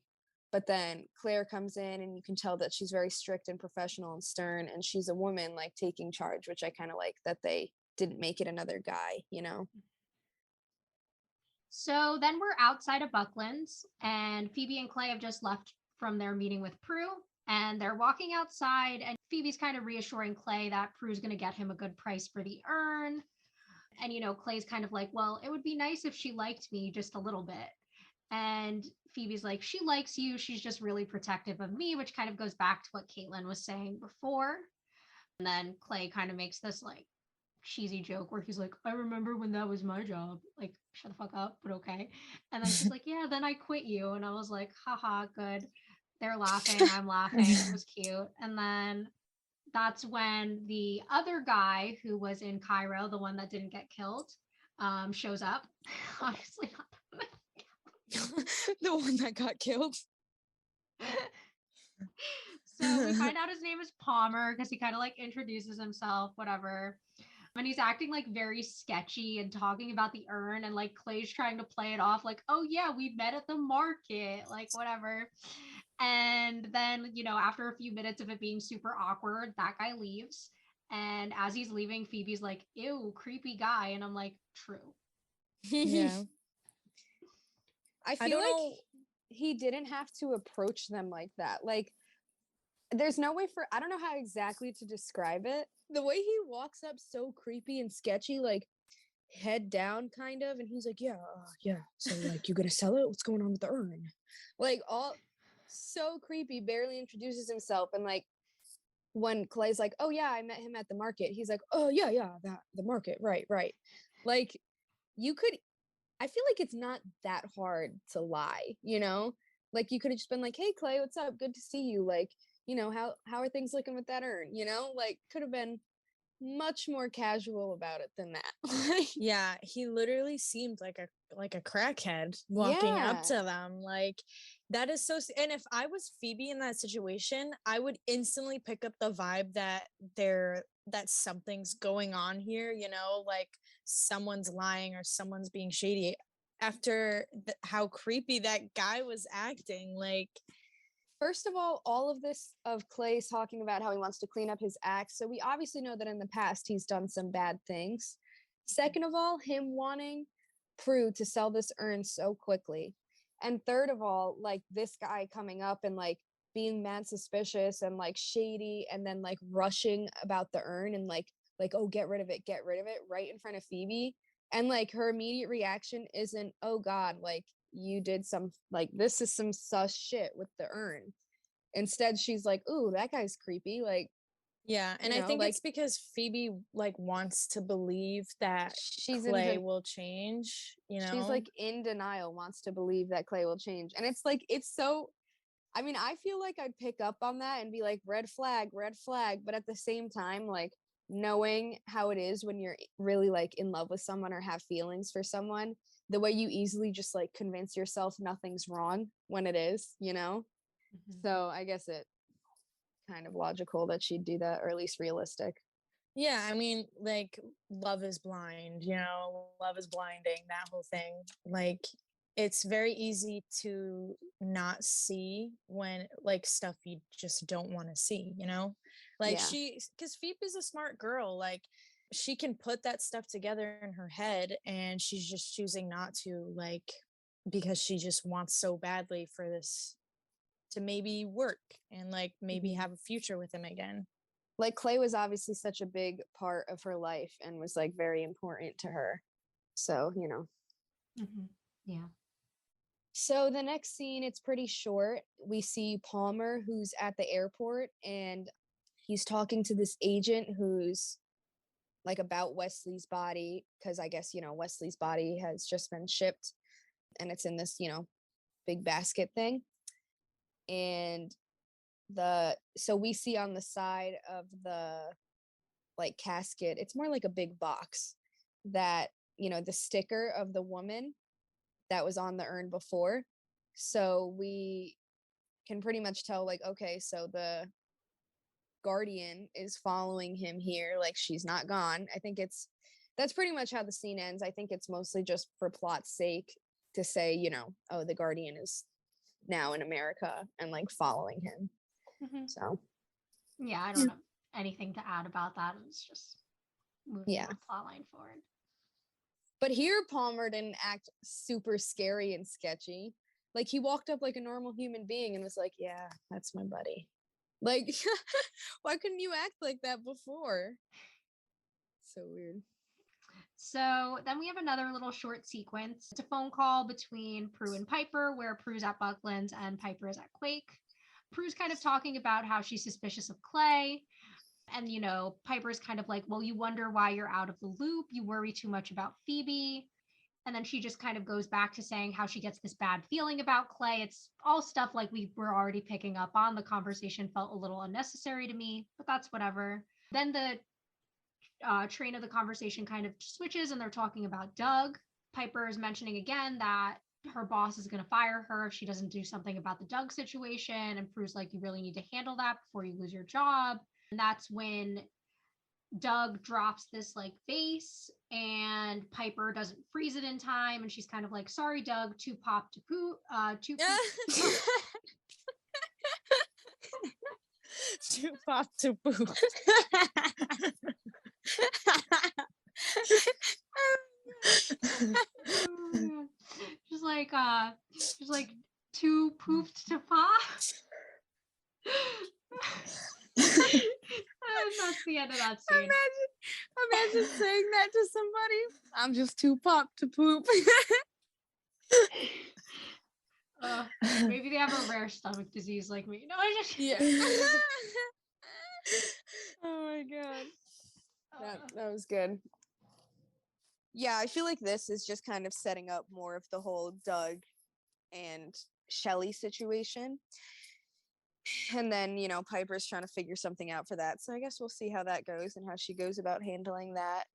Speaker 3: but then Claire comes in and you can tell that she's very strict and professional and stern, and she's a woman like taking charge, which I kind of like that they didn't make it another guy, you know.
Speaker 1: So then we're outside of Buckland's, and Phoebe and Clay have just left from their meeting with Prue, and they're walking outside, and Phoebe's kind of reassuring Clay that Prue's going to get him a good price for the urn. And, you know, Clay's kind of like, well, it would be nice if she liked me just a little bit. And Phoebe's like, she likes you. She's just really protective of me, which kind of goes back to what Caitlin was saying before. And then Clay kind of makes this like cheesy joke where he's like, I remember when that was my job. Like, shut the fuck up, but okay. And then she's like, yeah, then I quit you. And I was like, haha, good. They're laughing. I'm laughing. It was cute. And then that's when the other guy who was in Cairo, the one that didn't get killed, shows up. Obviously not
Speaker 3: The one that got killed.
Speaker 1: So we find out his name is Palmer because he kind of like introduces himself, whatever. And he's acting like very sketchy and talking about the urn, and like Clay's trying to play it off like, oh yeah, we met at the market, like whatever. And then, you know, after a few minutes of it being super awkward, that guy leaves. And as he's leaving, Phoebe's like, ew, creepy guy. And I'm like, true.
Speaker 5: Yeah.
Speaker 3: I
Speaker 5: I
Speaker 3: feel
Speaker 5: don't
Speaker 3: like
Speaker 5: know.
Speaker 3: he didn't have to approach them like that. Like, there's no way for, I don't know how exactly to describe it. The way he walks up so creepy and sketchy, like head down kind of, and he's like, yeah, yeah. So like, you gonna sell it? What's going on with the urn? Like all so creepy, barely introduces himself. And like when Clay's like, oh yeah, I met him at the market. He's like, oh yeah, yeah, that the market, right, right. Like you could, I feel like it's not that hard to lie, you know? Like you could have just been like, hey Clay, what's up? Good to see you. Like, you know, how are things looking with that urn? You know, like could have been much more casual about it than that.
Speaker 5: Yeah, he literally seemed like a crackhead walking up
Speaker 3: Yeah.
Speaker 5: to them. Like that is so and if I was Phoebe in that situation, I would instantly pick up the vibe that that something's going on here, you know, like someone's lying or someone's being shady after how creepy that guy was acting. Like
Speaker 3: First of all of this of Clay talking about how he wants to clean up his act. So we obviously know that in the past he's done some bad things. Second of all, him wanting Prue to sell this urn so quickly. And third of all, like this guy coming up and like being mad suspicious and like shady and then like rushing about the urn and like oh get rid of it right in front of Phoebe. And like her immediate reaction isn't, oh God, like you did some like this is some sus shit with the urn. Instead, she's like, ooh, that guy's creepy. Like,
Speaker 5: yeah, and
Speaker 3: you
Speaker 5: I
Speaker 3: know,
Speaker 5: think
Speaker 3: like
Speaker 5: it's because Phoebe like wants to believe that
Speaker 3: she's in
Speaker 5: Clay will change, you
Speaker 3: she's
Speaker 5: know?
Speaker 3: like in denial, wants to believe that Clay will change. And it's like it's so I mean, I feel like I'd pick up on that and be like, red flag, red flag. But at the same time, like knowing how it is when you're really like in love with someone or have feelings for someone, the way you easily just like convince yourself nothing's wrong when it is, you know?
Speaker 1: Mhm.
Speaker 3: So I guess it kind of logical that she'd do that, or at least realistic.
Speaker 5: Yeah, I mean, like love is blind, you know, love is blinding, that whole thing. Like it's very easy to not see when like stuff you just don't want to see, you know? Like
Speaker 3: Yeah.
Speaker 5: cuz Phoebe's a smart girl, like she can put that stuff together in her head and she's just choosing not to, like because she just wants so badly for this to maybe work and like maybe
Speaker 3: Mhm.
Speaker 5: have a future with him again.
Speaker 3: like Clay was obviously such a big part of her life and was like very important to her. So,
Speaker 1: Yeah.
Speaker 3: So the next scene, it's pretty short. We see Palmer, who's at the airport, and he's talking to this agent who's like about Wesley's body, because I guess, Wesley's body has just been shipped and it's in this, big basket thing. And so we see on the side of the like casket, it's more like a big box that, the sticker of the woman that was on the urn before. So we can pretty much tell, like, okay, so the guardian is following him here, like she's not gone. That's pretty much how the scene ends. I think it's mostly just for plot's sake to say, oh, the guardian is now in America and like following him. So
Speaker 1: yeah, I don't have anything to add about that. It's just moving the plot line forward.
Speaker 3: But here Palmer didn't act super scary and sketchy. Like he walked up like a normal human being and was like, yeah, that's my buddy. Like, why couldn't you act like that before? So weird.
Speaker 1: So then we have another little short sequence. It's a phone call between Prue and Piper, where Prue's at Buckland's and Piper is at Quake. Prue's kind of talking about how she's suspicious of Clay. And, Piper's kind of like, well, you wonder why you're out of the loop. You worry too much about Phoebe. And then she just kind of goes back to saying how she gets this bad feeling about Clay. It's all stuff like we were already picking up on. The conversation felt a little unnecessary to me, but that's whatever. Then the train of the conversation kind of switches and they're talking about Doug. Piper is mentioning again that her boss is going to fire her if she doesn't do something about the Doug situation. And Prue's like, you really need to handle that before you lose your job. And that's when Doug drops this like vase and Piper doesn't freeze it in time. And she's kind of like, sorry, Doug, too pop to poo.
Speaker 5: Too pop to poo.
Speaker 1: Just like too pooped to pop. That's the end of that scene.
Speaker 3: Imagine saying that to somebody. I'm just too popped to poop.
Speaker 1: Maybe they have a rare stomach disease like me. No, I just
Speaker 3: Oh my god. That was good. Yeah, I feel like this is just kind of setting up more of the whole Doug and Shelly situation. And then, Piper's trying to figure something out for that. So I guess we'll see how that goes and how she goes about handling that.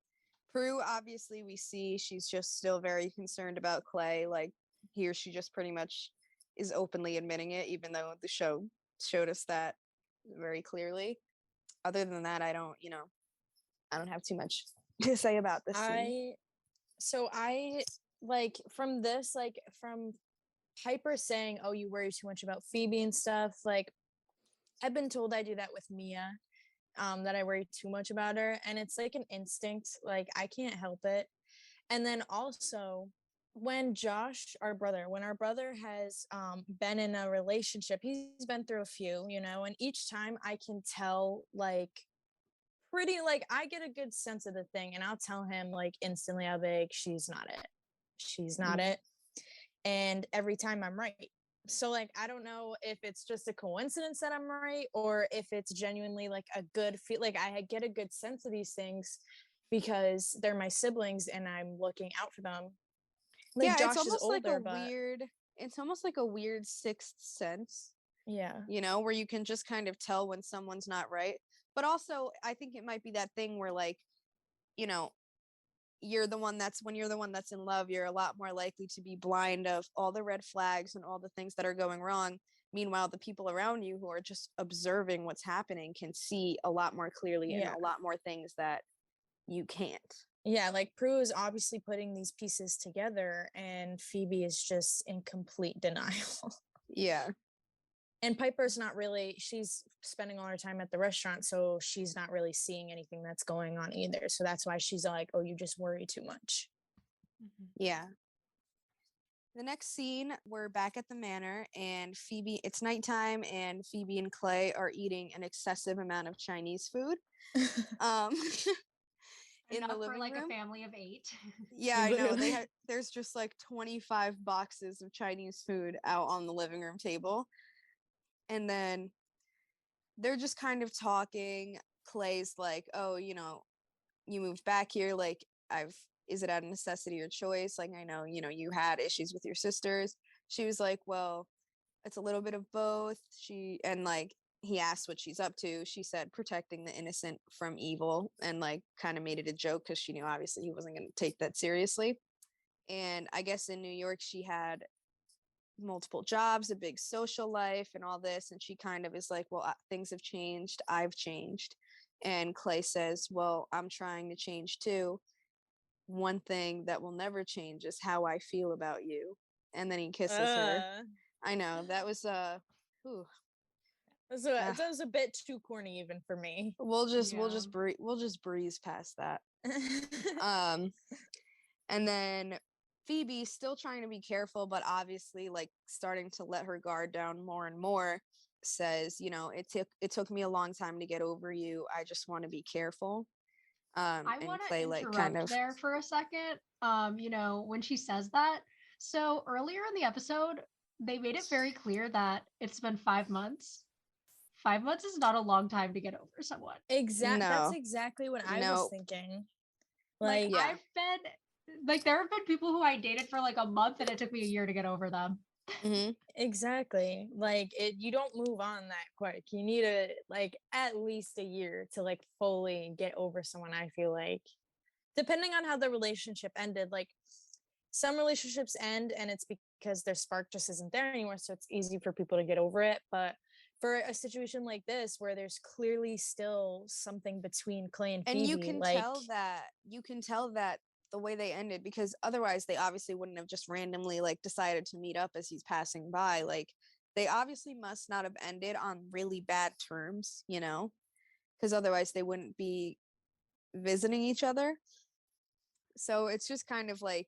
Speaker 3: Prue, obviously, we see she's just still very concerned about Clay. Like, here she just pretty much is openly admitting it, even though the show showed us that very clearly. Other than that, I don't have too much to say about this scene.
Speaker 5: I like from this, like from Piper saying, oh, you worry too much about Phoebe and stuff. Like, I've been told I do that with Mia, that I worry too much about her. And it's like an instinct. Like, I can't help it. And then also, when our brother has been in a relationship, he's been through a few, and each time I can tell, like, I get a good sense of the thing, and I'll tell him, like, instantly, I'll be like, she's not it. And every time I'm right. So, like, I don't know if it's just a coincidence that I'm right, or if it's genuinely like a good feel. Like, I get a good sense of these things because they're my siblings and I'm looking out for them. Like,
Speaker 3: Yeah,
Speaker 5: Josh
Speaker 3: it's almost
Speaker 5: is older,
Speaker 3: it's almost like a weird sixth sense.
Speaker 5: Yeah.
Speaker 3: Where you can just kind of tell when someone's not right. But also, I think it might be that thing where, like, you're the one that's in love, you're a lot more likely to be blind of all the red flags and all the things that are going wrong. Meanwhile, the people around you who are just observing what's happening can see a lot more clearly and a lot more things that you can't.
Speaker 5: Yeah, like Prue is obviously putting these pieces together and Phoebe is just in complete denial.
Speaker 3: Yeah.
Speaker 5: And Piper's she's spending all her time at the restaurant, so she's not really seeing anything that's going on either. So that's why she's like, oh, you just worry too much.
Speaker 3: Yeah. The next scene, we're back at the manor, and Phoebe, it's nighttime, and Phoebe and Clay are eating an excessive amount of Chinese food. Um, in
Speaker 1: Enough
Speaker 3: the
Speaker 1: for
Speaker 3: living
Speaker 1: like
Speaker 3: room.
Speaker 1: a family of 8.
Speaker 3: Yeah, I know.
Speaker 5: Literally.
Speaker 3: There's just like 25 boxes of Chinese food out on the living room table. And then they're just kind of talking. Clay's like, "Oh, you moved back here, like is it out of necessity or choice? Like I know, you had issues with your sisters." She was like, "Well, it's a little bit of both." He asked what she's up to. She said protecting the innocent from evil, and like kind of made it a joke because she knew obviously he wasn't going to take that seriously. And I guess in New York she had multiple jobs, a big social life, and all this. And she kind of is like, "Well, things have changed. I've changed." And Clay says, "Well, I'm trying to change too. One thing that will never change is how I feel about you." And then he kisses her. I know that was ooh,
Speaker 5: So
Speaker 3: ah,
Speaker 5: that was a bit too corny even for me.
Speaker 3: we'll just breeze past that. Um, and then Phoebe, still trying to be careful, but obviously like starting to let her guard down more and more, says, it took me a long time to get over you. I just want to be careful.
Speaker 1: I
Speaker 3: And
Speaker 1: want
Speaker 3: Clay
Speaker 1: to
Speaker 3: like kind
Speaker 1: interrupt
Speaker 3: of
Speaker 1: there for a second. When she says that, so earlier in the episode, they made it very clear that it's been 5 months. 5 months is not a long time to get over someone.
Speaker 5: That's
Speaker 3: no,
Speaker 5: exactly what I was
Speaker 3: no,
Speaker 5: thinking.
Speaker 1: Like
Speaker 5: Like,
Speaker 3: yeah.
Speaker 1: I've been like there have been people who I dated for like a month and it took me a year to get over them.
Speaker 3: Hmm.
Speaker 5: exactly. Like you don't move on that quick. You need at least a year to like fully get over someone, I feel like. Depending on how the relationship ended, like some relationships end and it's because their spark just isn't there anymore, so it's easy for people to get over it. But for a situation like this where there's clearly still something between Clay and
Speaker 3: And
Speaker 5: Phoebe, like
Speaker 3: you can tell that the way they ended, because otherwise they obviously wouldn't have just randomly like decided to meet up as he's passing by. Like they obviously must not have ended on really bad terms, because otherwise they wouldn't be visiting each other. So it's just kind of like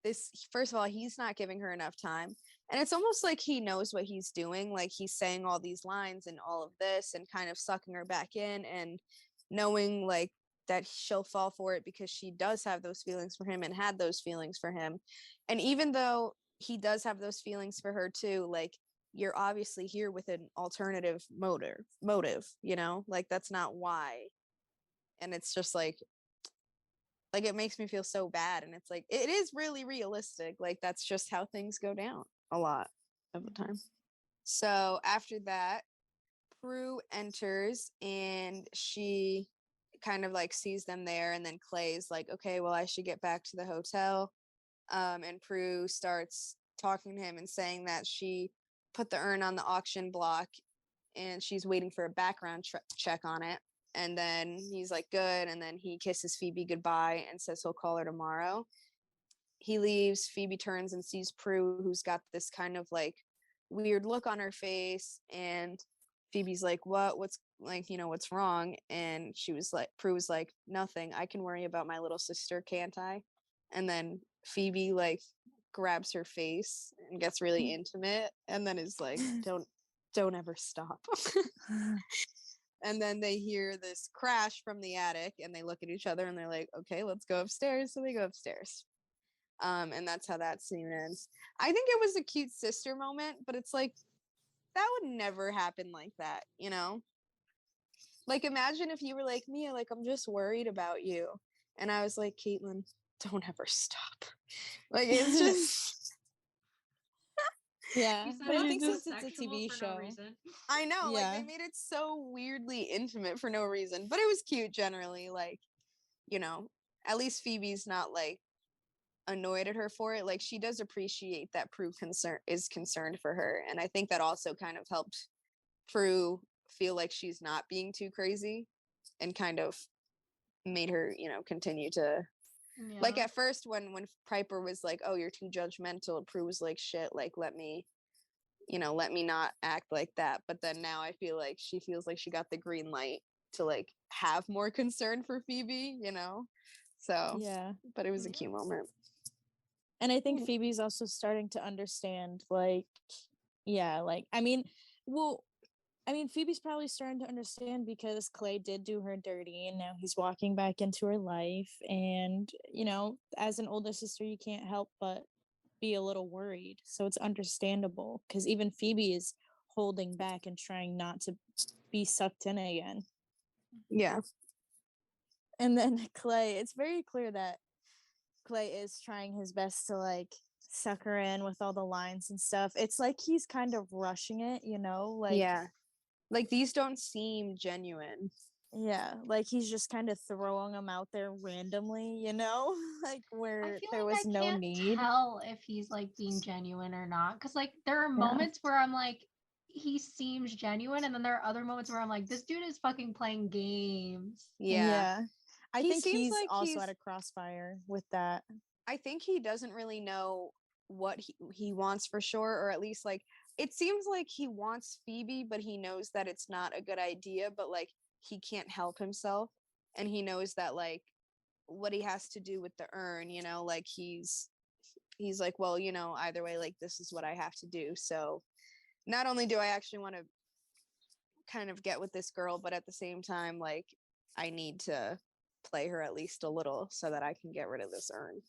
Speaker 3: this. First of all, he's not giving her enough time, and it's almost like he knows what he's doing. Like he's saying all these lines and all of this and kind of sucking her back in, and knowing like that she'll fall for it because she does have those feelings for him and had those feelings for him. And even though he does have those feelings for her too, like you're obviously here with an alternative motive, like that's not why. And it's just like it makes me feel so bad, and it's like it is really realistic, like that's just how things go down a lot of the time. So after that, Prue enters and she kind of like sees them there, and then Clay's like, "Okay, well I should get back to the hotel." And Prue starts talking to him and saying that she put the urn on the auction block and she's waiting for a background check on it. And then he's like, "Good." And then he kisses Phoebe goodbye and says he'll call her tomorrow. He leaves. Phoebe turns and sees Prue, who's got this kind of like weird look on her face. And Phoebe's like, What's like, what's wrong?" And Prue was like, "Nothing. I can worry about my little sister, can't I?" And then Phoebe like grabs her face and gets really intimate, and then is like, don't ever stop." And then they hear this crash from the attic and they look at each other and they're like, "Okay, let's go upstairs." So we go upstairs. And that's how that scene ends. I think it was a cute sister moment, but it's like that would never happen like that, Like imagine if you were like, "Mia, like I'm just worried about you." And I was like, "Caitlin, don't ever stop." Like it's just
Speaker 5: yeah,
Speaker 1: You said
Speaker 5: but
Speaker 1: it
Speaker 5: I
Speaker 1: was
Speaker 5: think
Speaker 1: so
Speaker 5: since it's a
Speaker 1: sexual
Speaker 5: TV
Speaker 1: for no
Speaker 5: show,
Speaker 1: reason.
Speaker 3: I know, like
Speaker 5: yeah,
Speaker 3: they made it so weirdly intimate for no reason, but it was cute generally. Like, you know, at least Phoebe's not like annoyed at her for it. Like she does appreciate that Prue is concerned for her, and I think that also kind of helped Prue feel like she's not being too crazy, and kind of made her, continue to like
Speaker 1: Yeah.
Speaker 3: at first when Piper was like, "Oh, you're too judgmental," Prue was like, "Shit, like let me not act like that." But then now I feel like she feels like she got the green light to like have more concern for Phoebe. So
Speaker 5: yeah.
Speaker 3: but it was a
Speaker 1: Yeah.
Speaker 3: cute moment.
Speaker 5: And I think Phoebe's also starting to understand, like, yeah, like, well, Phoebe's probably starting to understand because Clay did do her dirty and now he's walking back into her life. And, as an older sister, you can't help but be a little worried. So it's understandable because even Phoebe is holding back and trying not to be sucked in again.
Speaker 3: Yeah.
Speaker 5: And then Clay, it's very clear that Clay is trying his best to like suck her in with all the lines and stuff. It's like he's kind of rushing it, like
Speaker 3: Yeah. Like these don't seem genuine.
Speaker 5: yeah, like he's just kind of throwing them out there randomly, like
Speaker 1: I
Speaker 5: where
Speaker 1: feel
Speaker 5: there
Speaker 1: like
Speaker 5: was
Speaker 1: I
Speaker 5: no
Speaker 1: can't
Speaker 5: need.
Speaker 1: tell if he's like being genuine or not. Cause like there are
Speaker 5: Yeah.
Speaker 1: moments where I'm like, he seems genuine, and then there are other moments where I'm like, this dude is fucking playing games.
Speaker 3: Yeah.
Speaker 5: Yeah. I
Speaker 3: He
Speaker 5: think
Speaker 3: seems
Speaker 5: he's
Speaker 3: like
Speaker 5: also
Speaker 3: he's
Speaker 5: at a crossfire with that.
Speaker 3: I think he doesn't really know what he wants for sure, or at least like it seems like he wants Phoebe, but he knows that it's not a good idea, but like he can't help himself. And he knows that like what he has to do with the urn, like he's like, well, either way, like this is what I have to do. So not only do I actually want to kind of get with this girl, but at the same time, like I need to play her at least a little so that I can get rid of this urn.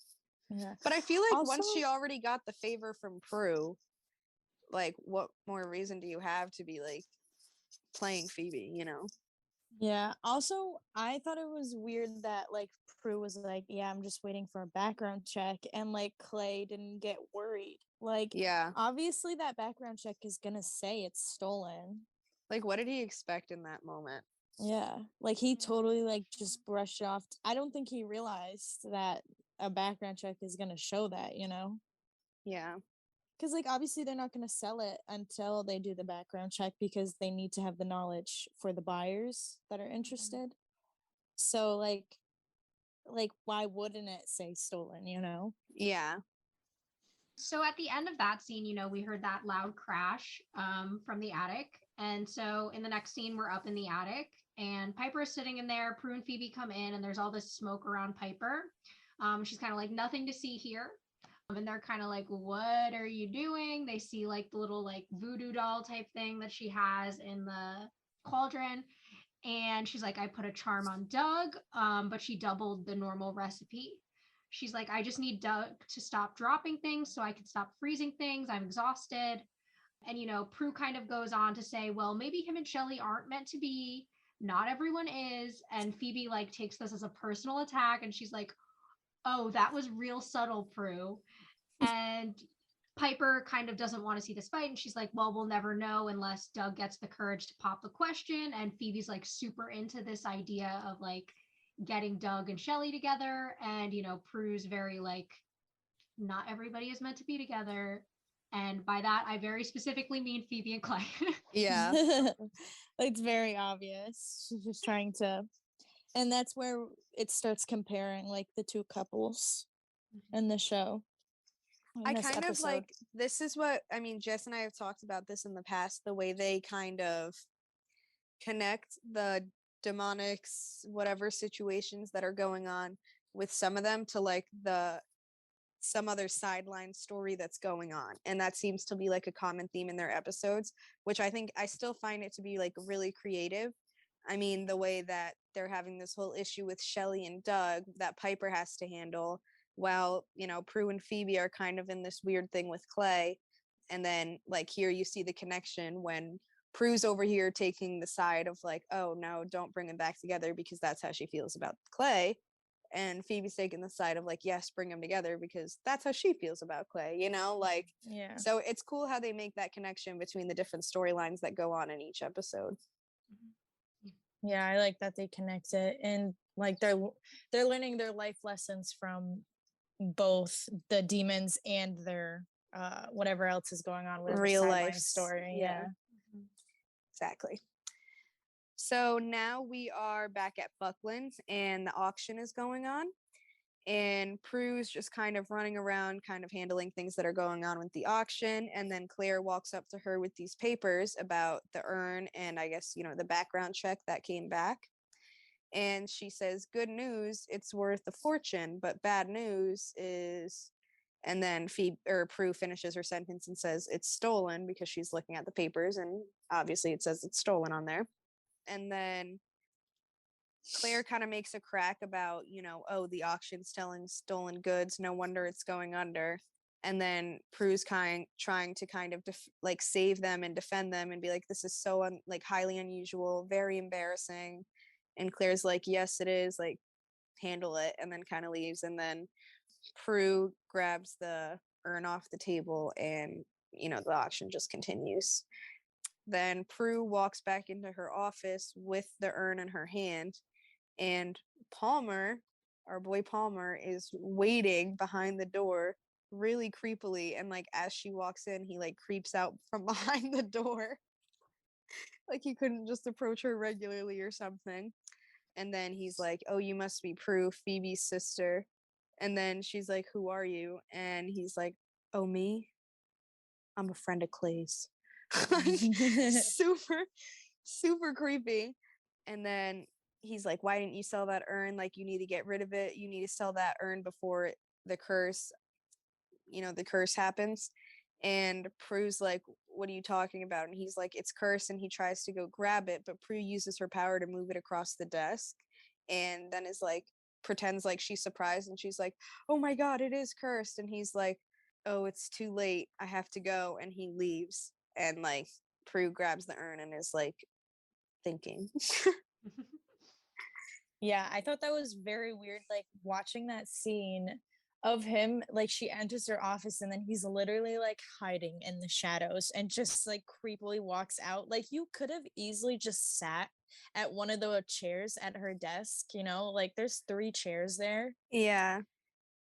Speaker 5: Yeah.
Speaker 3: But I feel like
Speaker 5: Also,
Speaker 3: once she already got the favor from Prue, like what more reason do you have to be like playing Phoebe,
Speaker 5: yeah. Also, I thought it was weird that like Prue was like, "Yeah, I'm just waiting for a background check," and like Clay didn't get worried. Like,
Speaker 3: Yeah.
Speaker 5: obviously, that background check is gonna say it's stolen.
Speaker 3: Like what did he expect in that moment?
Speaker 5: Yeah, like he totally like just brushed off. I don't think he realized that a background check is gonna show that,
Speaker 3: Yeah.
Speaker 5: because like obviously they're not gonna sell it until they do the background check because they need to have the knowledge for the buyers that are interested. So like why wouldn't it say stolen,
Speaker 3: Yeah.
Speaker 1: So at the end of that scene, we heard that loud crash from the attic. And so in the next scene, we're up in the attic and Piper is sitting in there. Prue and Phoebe come in and there's all this smoke around Piper. She's kind of like, nothing to see here. And they're kind of like, what are you doing? They see like the little like voodoo doll type thing that she has in the cauldron. And she's like, I put a charm on Doug, but she doubled the normal recipe. She's like, I just need Doug to stop dropping things so I can stop freezing things. I'm exhausted. And, Prue kind of goes on to say, well, maybe him and Shelly aren't meant to be. Not everyone is. And Phoebe like takes this as a personal attack. And she's like, oh, that was real subtle, Prue. And Piper kind of doesn't want to see this fight. And she's like, well, we'll never know unless Doug gets the courage to pop the question. And Phoebe's like super into this idea of like getting Doug and Shelly together. And, Prue's very like, not everybody is meant to be together. And by that, I very specifically mean Phoebe and Clay.
Speaker 3: Yeah.
Speaker 5: It's very obvious. She's just trying to, and that's where it starts comparing like the two couples in the show.
Speaker 3: I kind of like this is what I mean, Jess and I have talked about this in the past, the way they kind of connect the demonics, whatever situations that are going on with some of them to like some other sideline story that's going on. And that seems to be like a common theme in their episodes, which I still find it to be like really creative. I mean, the way that they're having this whole issue with Shelly and Doug that Piper has to handle, while, Prue and Phoebe are kind of in this weird thing with Clay. And then, like, here you see the connection when Prue's over here taking the side of, like, oh, no, don't bring them back together because that's how she feels about Clay. And Phoebe's taking the side of, like, yes, bring them together because that's how she feels about Clay, Like,
Speaker 5: yeah.
Speaker 3: So it's cool how they make that connection between the different storylines that go on in each episode.
Speaker 5: Yeah, I like that they connect it, and like they're learning their life lessons from both the demons and their whatever else is going on with
Speaker 3: Real
Speaker 5: sideline
Speaker 3: life
Speaker 5: story.
Speaker 3: yeah. Exactly. So now we are back at Buckland's and the auction is going on. And Prue's just kind of running around, kind of handling things that are going on with the auction. And then Claire walks up to her with these papers about the urn and I guess, the background check that came back. And she says, good news, it's worth a fortune, but bad news is And then Prue finishes her sentence and says it's stolen because she's looking at the papers, and obviously it says it's stolen on there. And then Claire kind of makes a crack about, oh, the auction's telling stolen goods. No wonder it's going under. And then Prue's trying to kind of save them and defend them and be like, this is so highly unusual, very embarrassing. And Claire's like, yes, it is. Like, handle it. And then kind of leaves. And then Prue grabs the urn off the table, and the auction just continues. Then Prue walks back into her office with the urn in her hand, and Palmer, our boy Palmer, is waiting behind the door really creepily, and as she walks in, he creeps out from behind the door. He couldn't just approach her regularly or something. And then he's like, oh, you must be Prue, Phoebe's sister. And then she's like, who are you? And he's like, oh, me? I'm a friend of Clay's. Super, super creepy. And then he's like, why didn't you sell that urn? You need to get rid of it. You need to sell that urn before the curse happens. And Prue's like, what are you talking about? And he's like, it's cursed. And he tries to go grab it, but Prue uses her power to move it across the desk, and then is pretends like she's surprised, and she's like, oh my god, it is cursed. And he's like, oh, it's too late, I have to go. And he leaves, and Prue grabs the urn and is thinking.
Speaker 5: Yeah, I thought that was very weird, watching that scene of him, she enters her office and then he's literally hiding in the shadows and just creepily walks out. You could have easily just sat at one of the chairs at her desk, there's 3 chairs there.
Speaker 3: Yeah.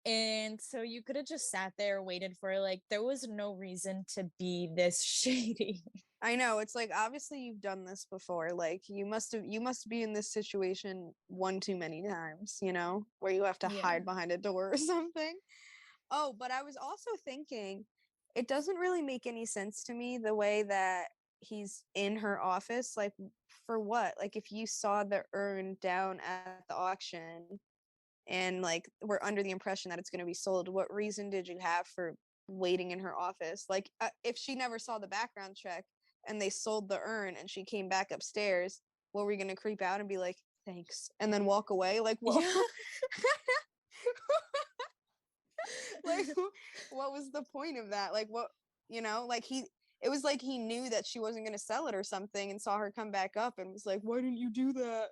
Speaker 5: And so you could have just sat there, waited for there was no reason to be this shady.
Speaker 3: I know, it's obviously you've done this before. You must be in this situation one too many times, where you have to hide behind a door or something. Oh, but I was also thinking, it doesn't really make any sense to me the way that he's in her office. For what? If you saw the urn down at the auction and we're under the impression that it's going to be sold, what reason did you have for waiting in her office? If she never saw the background check and they sold the urn and she came back upstairs, what were we going to creep out and be like, thanks, and then walk away? What? What was the point of that? What, it was he knew that she wasn't going to sell it or something, and saw her come back up and was like, why didn't you do that?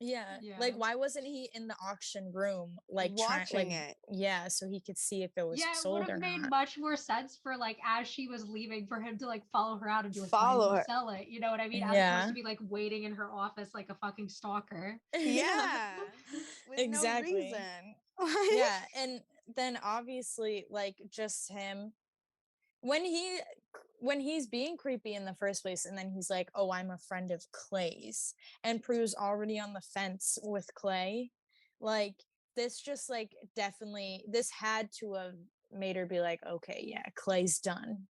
Speaker 5: Yeah. Why wasn't he in the auction room
Speaker 3: watching it?
Speaker 5: Yeah, so he could see if it was sold or not.
Speaker 1: It would have made much more sense for as she was leaving, for him to follow her out and be like,
Speaker 3: follow her,
Speaker 1: sell it, you know what I mean? As opposed to be waiting in her office like a fucking stalker.
Speaker 3: Yeah. With
Speaker 5: exactly.
Speaker 3: no reason.
Speaker 5: Yeah, and then obviously just him when he's being creepy in the first place, and then he's like, oh, I'm a friend of Clay's, and Prue's already on the fence with Clay. This just definitely, this had to have made her be like, okay, yeah, Clay's done.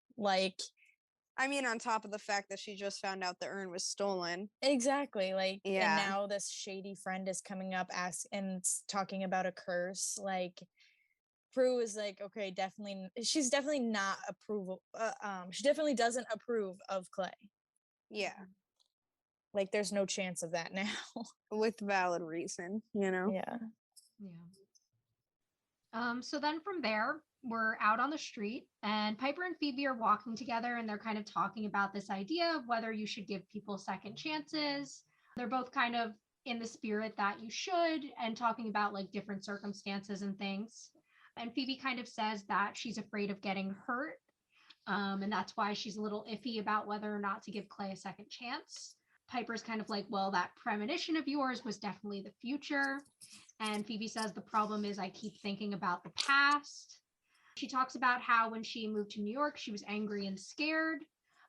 Speaker 3: I mean, on top of the fact that she just found out the urn was stolen.
Speaker 5: Exactly. And now this shady friend is coming up and talking about a curse. Prue is okay, definitely, she's definitely not approval. She definitely doesn't approve of Clay.
Speaker 3: Yeah.
Speaker 5: There's no chance of that now.
Speaker 3: With valid reason,
Speaker 5: Yeah.
Speaker 1: So then from there, we're out on the street, and Piper and Phoebe are walking together, and they're kind of talking about this idea of whether you should give people second chances. They're both kind of in the spirit that you should, and talking about different circumstances and things. And Phoebe kind of says that she's afraid of getting hurt. And that's why she's a little iffy about whether or not to give Clay a second chance. Piper's kind of like, well, that premonition of yours was definitely the future. And Phoebe says, the problem is I keep thinking about the past. She talks about how when she moved to New York, she was angry and scared.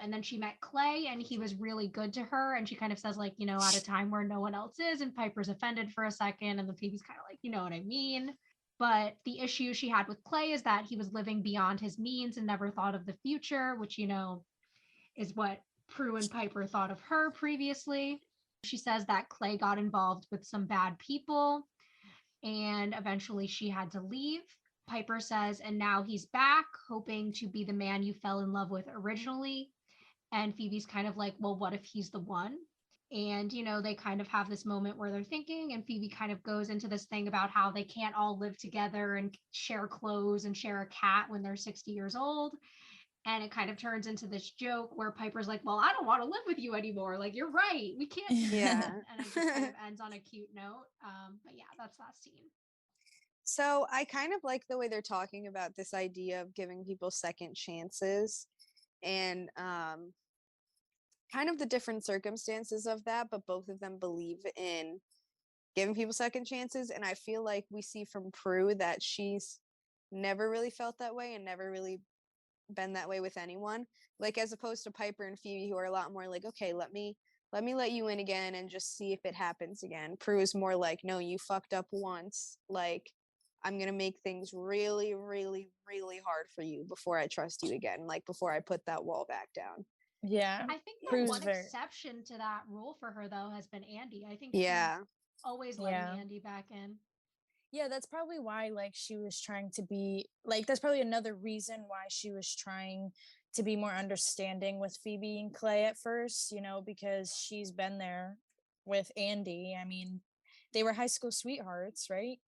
Speaker 1: And then she met Clay, and he was really good to her. And she kind of says, at a time where no one else is. And Piper's offended for a second. And then Phoebe's kind of like, you know what I mean? But the issue she had with Clay is that he was living beyond his means and never thought of the future, which, is what Prue and Piper thought of her previously. She says that Clay got involved with some bad people, and eventually she had to leave. Piper says, and now he's back, hoping to be the man you fell in love with originally. And Phoebe's kind of like, well, what if he's the one? And, they kind of have this moment where they're thinking, and Phoebe kind of goes into this thing about how they can't all live together and share clothes and share a cat when they're 60 years old. And it kind of turns into this joke where Piper's like, well, I don't want to live with you anymore. Like, you're right. We can't do
Speaker 3: Yeah.
Speaker 1: that. And it just kind of ends on a cute note. But yeah, that's that scene.
Speaker 3: So I kind of like the way they're talking about this idea of giving people second chances and kind of the different circumstances of that, but both of them believe in giving people second chances. And I feel like we see from Prue that she's never really felt that way and never really been that way with anyone, like as opposed to Piper and Phoebe, who are a lot more like, okay, let you in again and just see if it happens again. Prue is more like, no, you fucked up once, like I'm gonna make things really, really, really hard for you before I trust you again, like before I put that wall back down.
Speaker 5: Yeah.
Speaker 1: I think the
Speaker 5: Prue's
Speaker 1: one
Speaker 5: very
Speaker 1: exception to that rule for her, though, has been Andy. I think
Speaker 3: Yeah.
Speaker 1: she's always letting
Speaker 5: Yeah.
Speaker 1: Andy back in.
Speaker 5: Yeah, that's probably why like she was trying to be like that's probably another reason why she was trying to be more understanding with Phoebe and Clay at first, because she's been there with Andy. I mean, they were high school sweethearts, right?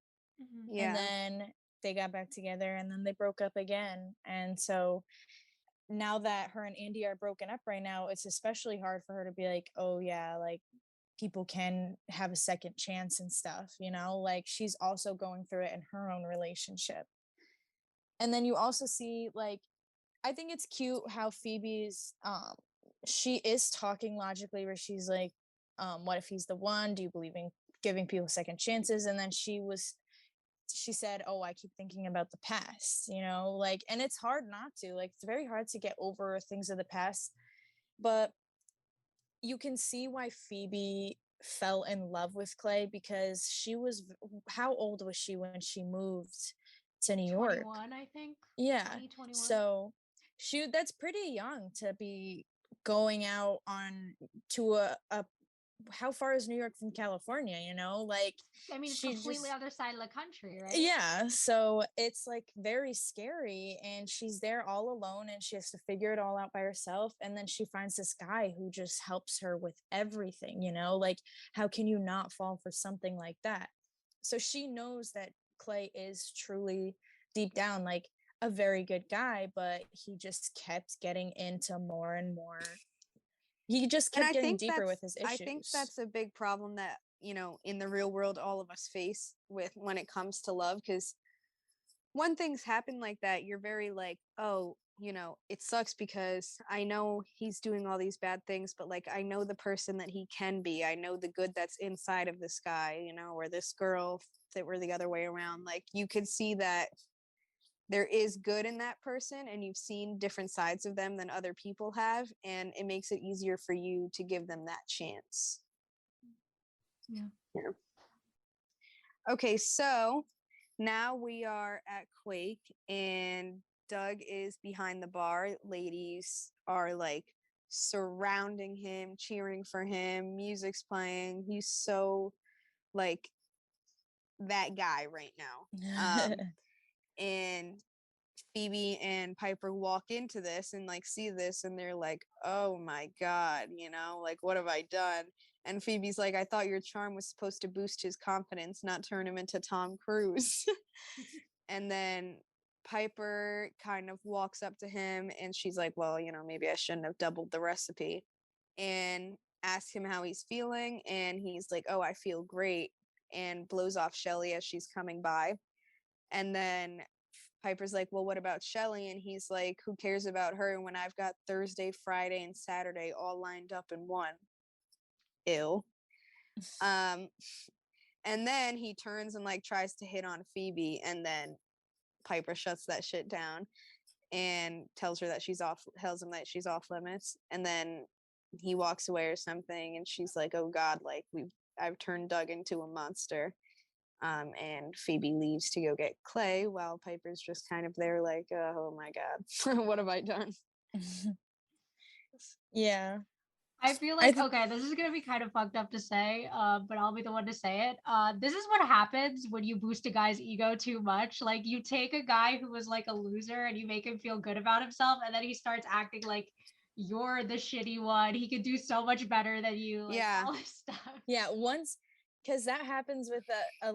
Speaker 1: Mm-hmm.
Speaker 5: And
Speaker 3: Yeah.
Speaker 5: then they got back together and then they broke up again. And so now that her and Andy are broken up right now, it's especially hard for her to be like, oh yeah, like people can have a second chance and stuff, like she's also going through it in her own relationship. And then you also see like I think it's cute how Phoebe's she is talking logically where she's like, what if he's the one? Do you believe in giving people second chances? And then she said, oh, I keep thinking about the past, like, and it's hard not to, like, it's very hard to get over things of the past, but you can see why Phoebe fell in love with Clay because how old was she when she moved to New York?
Speaker 1: 21, I think.
Speaker 5: Yeah.
Speaker 1: 2021.
Speaker 5: So that's pretty young to be going out on to a how far is New York from California, like
Speaker 1: I mean, it's
Speaker 5: she
Speaker 1: completely
Speaker 5: just
Speaker 1: other side of the country, right?
Speaker 5: yeah, so it's like very scary and she's there all alone and she has to figure it all out by herself, and then she finds this guy who just helps her with everything, like how can you not fall for something like that? So she knows that Clay is truly deep down like a very good guy, but he just kept getting into more and more, he just
Speaker 3: And
Speaker 5: kept getting deeper with his issues.
Speaker 3: I think that's a big problem that, in the real world, all of us face with when it comes to love. Because when things happen like that, you're very like, oh, it sucks because I know he's doing all these bad things, but like, I know the person that he can be. I know the good that's inside of this guy, or this girl, that were the other way around. Like, you could see that there is good in that person and you've seen different sides of them than other people have, and it makes it easier for you to give them that chance. Yeah. Okay, so now we are at Quake and Doug is behind the bar. Ladies are like surrounding him, cheering for him, music's playing. He's so like that guy right now. And Phoebe and Piper walk into this and like see this and they're like, oh my God, like, what have I done? And Phoebe's like, I thought your charm was supposed to boost his confidence, not turn him into Tom Cruise. And then Piper kind of walks up to him and she's like, well, maybe I shouldn't have doubled the recipe, and asks him how he's feeling. And he's like, oh, I feel great, and blows off Shelly as she's coming by. And then Piper's like, well, what about Shelly? And he's like, who cares about her when I've got Thursday, Friday, and Saturday all lined up in one? Ew. And then he turns and like tries to hit on Phoebe, and then Piper shuts that shit down and tells him that she's off limits. And then he walks away or something, and she's like, oh God, like I've turned Doug into a monster. And Phoebe leaves to go get Clay while Piper's just kind of there like, oh my God, what have I done?
Speaker 5: Yeah.
Speaker 1: I feel
Speaker 5: I
Speaker 1: like,
Speaker 5: th-
Speaker 1: okay, this is gonna be kind of fucked up to say, but I'll be the one to say it. This is what happens when you boost a guy's ego too much. Like you take a guy who was like a loser and you make him feel good about himself, and then he starts acting like you're the shitty one. He could do so much better than you, like
Speaker 4: Yeah.
Speaker 1: all this stuff.
Speaker 5: yeah, once because that happens with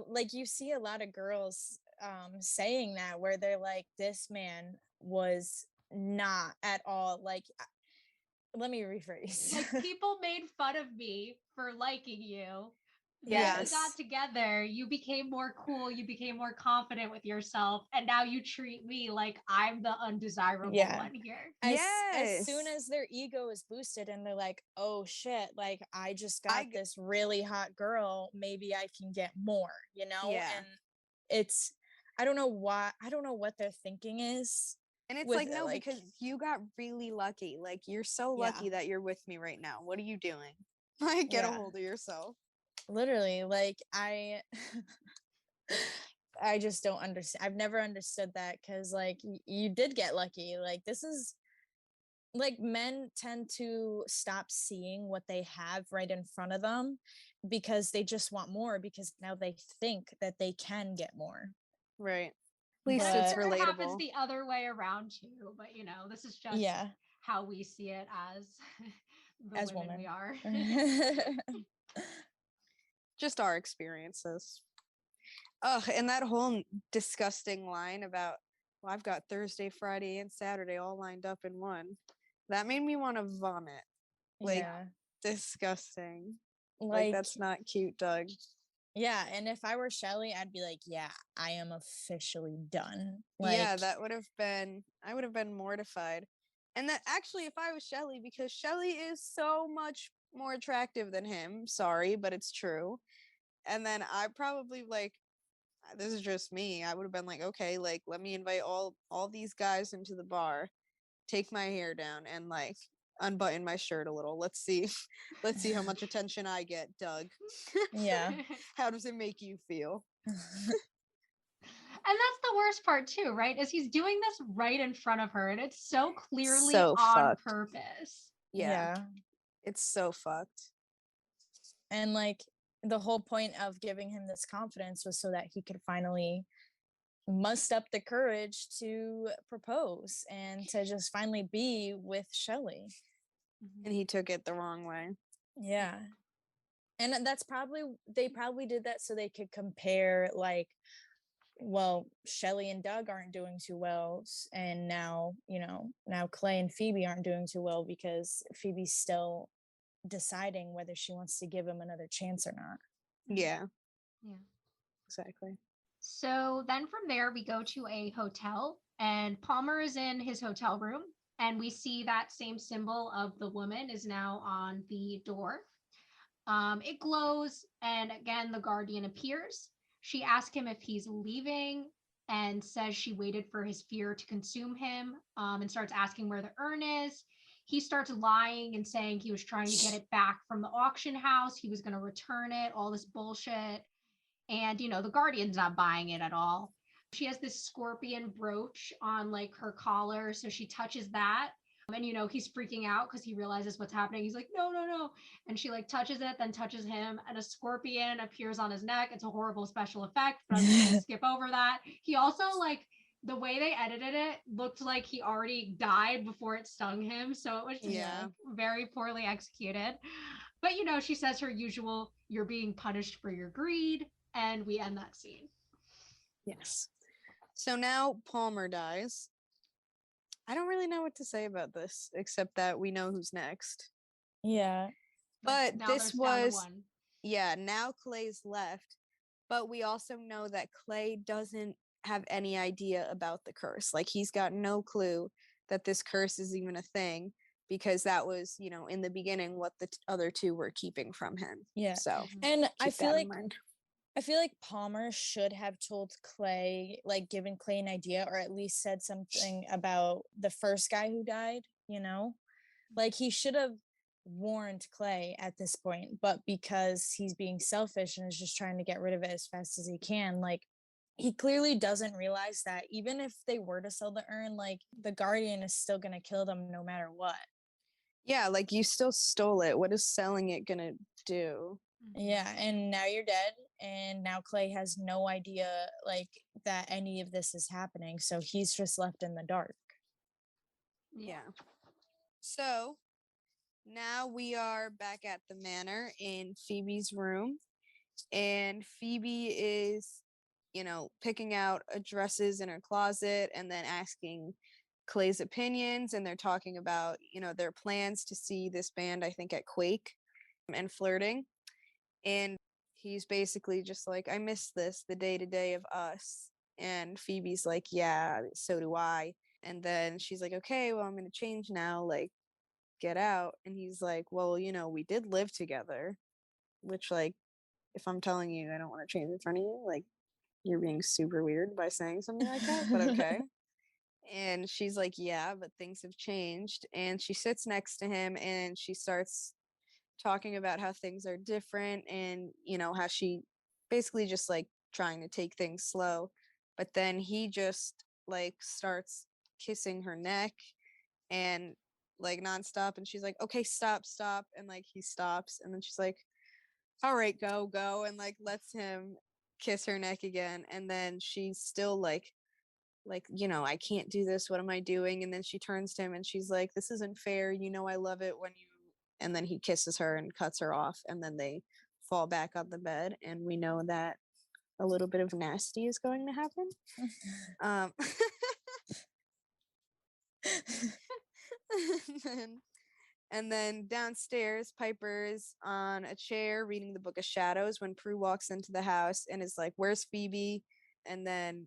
Speaker 5: like you see a lot of girls saying that where they're like, this man was not at all like let me rephrase.
Speaker 1: Like people made fun of me for liking you. Then we
Speaker 5: Yes.
Speaker 1: got together, you became more cool, you became more confident with yourself, and now you treat me like I'm the undesirable
Speaker 5: Yeah.
Speaker 1: one here.
Speaker 5: As soon
Speaker 4: Yes.
Speaker 5: as their ego is boosted and they're like, oh shit, like I just
Speaker 4: I
Speaker 5: got this really hot girl, maybe I can get more, you know?
Speaker 4: Yeah.
Speaker 5: And it's I don't know why, I don't know what their thinking is
Speaker 4: And it's
Speaker 5: with
Speaker 4: like, no,
Speaker 5: like
Speaker 4: because you got really lucky. Like, you're so
Speaker 5: yeah,
Speaker 4: lucky that you're with me right now. What are you doing? Like, get a
Speaker 5: yeah,
Speaker 4: hold of yourself.
Speaker 5: literally like I just don't understand. I've never understood that because like you did get lucky. Like this is like men tend to stop seeing what they have right in front of them because they just want more because now they think that they can get more.
Speaker 4: Right. At least
Speaker 1: And I'm
Speaker 4: it's
Speaker 5: But
Speaker 1: sure it happens
Speaker 4: relatable.
Speaker 1: the other way around too, but you know, this is just
Speaker 5: yeah,
Speaker 1: how we see it as the
Speaker 5: as
Speaker 1: women we
Speaker 5: women.
Speaker 1: are.
Speaker 4: Just our experiences. Ugh, and that whole disgusting line about, well, I've got Thursday, Friday, and Saturday all lined up in one. That made me want to vomit. Like,
Speaker 5: yeah.
Speaker 4: disgusting. Like,
Speaker 5: Like
Speaker 4: that's not cute, Doug.
Speaker 5: yeah, and if I were Shelly, I'd be like, yeah, I am officially done. Like
Speaker 4: Yeah, that would have been, I would have been mortified. And that actually, if I was Shelly, because Shelly is so much more attractive than him, sorry, but it's true. And then I probably like, this is just me. I would have been like, okay, like let me invite all these guys into the bar, take my hair down, and like unbutton my shirt a little. Let's see, let's see how much attention I get, Doug.
Speaker 5: yeah.
Speaker 4: How does it make you feel?
Speaker 1: And that's the worst part too, right? Is he's doing this right in front of her and it's so clearly
Speaker 4: So
Speaker 1: on
Speaker 4: fucked.
Speaker 1: purpose.
Speaker 4: Yeah,
Speaker 5: Yeah.
Speaker 4: it's so fucked.
Speaker 5: And like the whole point of giving him this confidence was so that he could finally muster up the courage to propose and to just finally be with Shelly.
Speaker 4: And he took it the wrong way.
Speaker 5: Yeah. And that's probably they probably did that so they could compare like well, Shelly and Doug aren't doing too well and now, you know, now Clay and Phoebe aren't doing too well because Phoebe's still deciding whether she wants to give him another chance or not.
Speaker 4: Yeah,
Speaker 1: Yeah.
Speaker 4: exactly.
Speaker 1: So then from there, we go to a hotel, and Palmer is in his hotel room, and we see that same symbol of the woman is now on the door. It glows, and again, the guardian appears. She asks him if he's leaving and says she waited for his fear to consume him and starts asking where the urn is. He starts lying and saying he was trying to get it back from the auction house. He was going to return it, all this bullshit. And, you know, the guardian's not buying it at all. She has this scorpion brooch on like her collar. So she touches that. And, you know, he's freaking out because he realizes what's happening. He's like, no, no, no. And she like touches it, then touches him, and a scorpion appears on his neck. It's a horrible special effect, but I'm just going to skip over that. He also, like, the way they edited it looked like he already died before it stung him. So it was just
Speaker 4: Yeah.
Speaker 1: like very poorly executed. But, you know, she says her usual, you're being punished for your greed. And we end that scene.
Speaker 4: Yes. So now Palmer dies. I don't really know what to say about this, except that we know who's next.
Speaker 5: Yeah.
Speaker 4: But
Speaker 1: now
Speaker 4: this
Speaker 1: there's down to
Speaker 4: was,
Speaker 1: one.
Speaker 4: yeah, now Clay's left. But we also know that Clay doesn't have any idea about the curse. Like, he's got no clue that this curse is even a thing, because that was, you know, in the beginning what the other two were keeping from him.
Speaker 5: Yeah.
Speaker 4: So
Speaker 5: And I
Speaker 4: keep
Speaker 5: feel
Speaker 4: that
Speaker 5: like
Speaker 4: in mind.
Speaker 5: I feel like Palmer should have told Clay, like given Clay an idea or at least said something about the first guy who died, you know? Like he should have warned Clay at this point, but because he's being selfish and is just trying to get rid of it as fast as he can, like he clearly doesn't realize that even if they were to sell the urn, like the guardian is still going to kill them no matter what.
Speaker 4: Yeah, like you still stole it. What is selling it gonna do?
Speaker 5: Yeah, and now you're dead, and now Clay has no idea like that any of this is happening, so he's just left in the dark.
Speaker 1: Yeah.
Speaker 4: So now we are back at the manor in Phoebe's room, and Phoebe is, picking out dresses in her closet and then asking Clay's opinions, and they're talking about, their plans to see this band, I think, at Quake, and flirting. And he's basically just like, I miss this, the day to day of us. And Phoebe's like, yeah, so do I. And then she's like, okay, well, I'm going to change now. Like, get out. And he's like, well, we did live together, which, like, if I'm telling you I don't want to change in front of you, like, you're being super weird by saying something like that, but okay. And she's like, yeah, but things have changed. And she sits next to him and she starts talking about how things are different, and how she basically just like trying to take things slow, but then he just like starts kissing her neck and like nonstop, and she's like, okay, stop, and like he stops, and then she's like, all right, go, and like lets him kiss her neck again, and then she's still like, I can't do this, what am I doing? And then she turns to him and she's like, this isn't fair, I love it when you, and then he kisses her and cuts her off, and then they fall back on the bed, and we know that a little bit of nasty is going to happen. um and then and then downstairs, Piper's on a chair reading the Book of Shadows when Prue walks into the house and is like, where's Phoebe? And then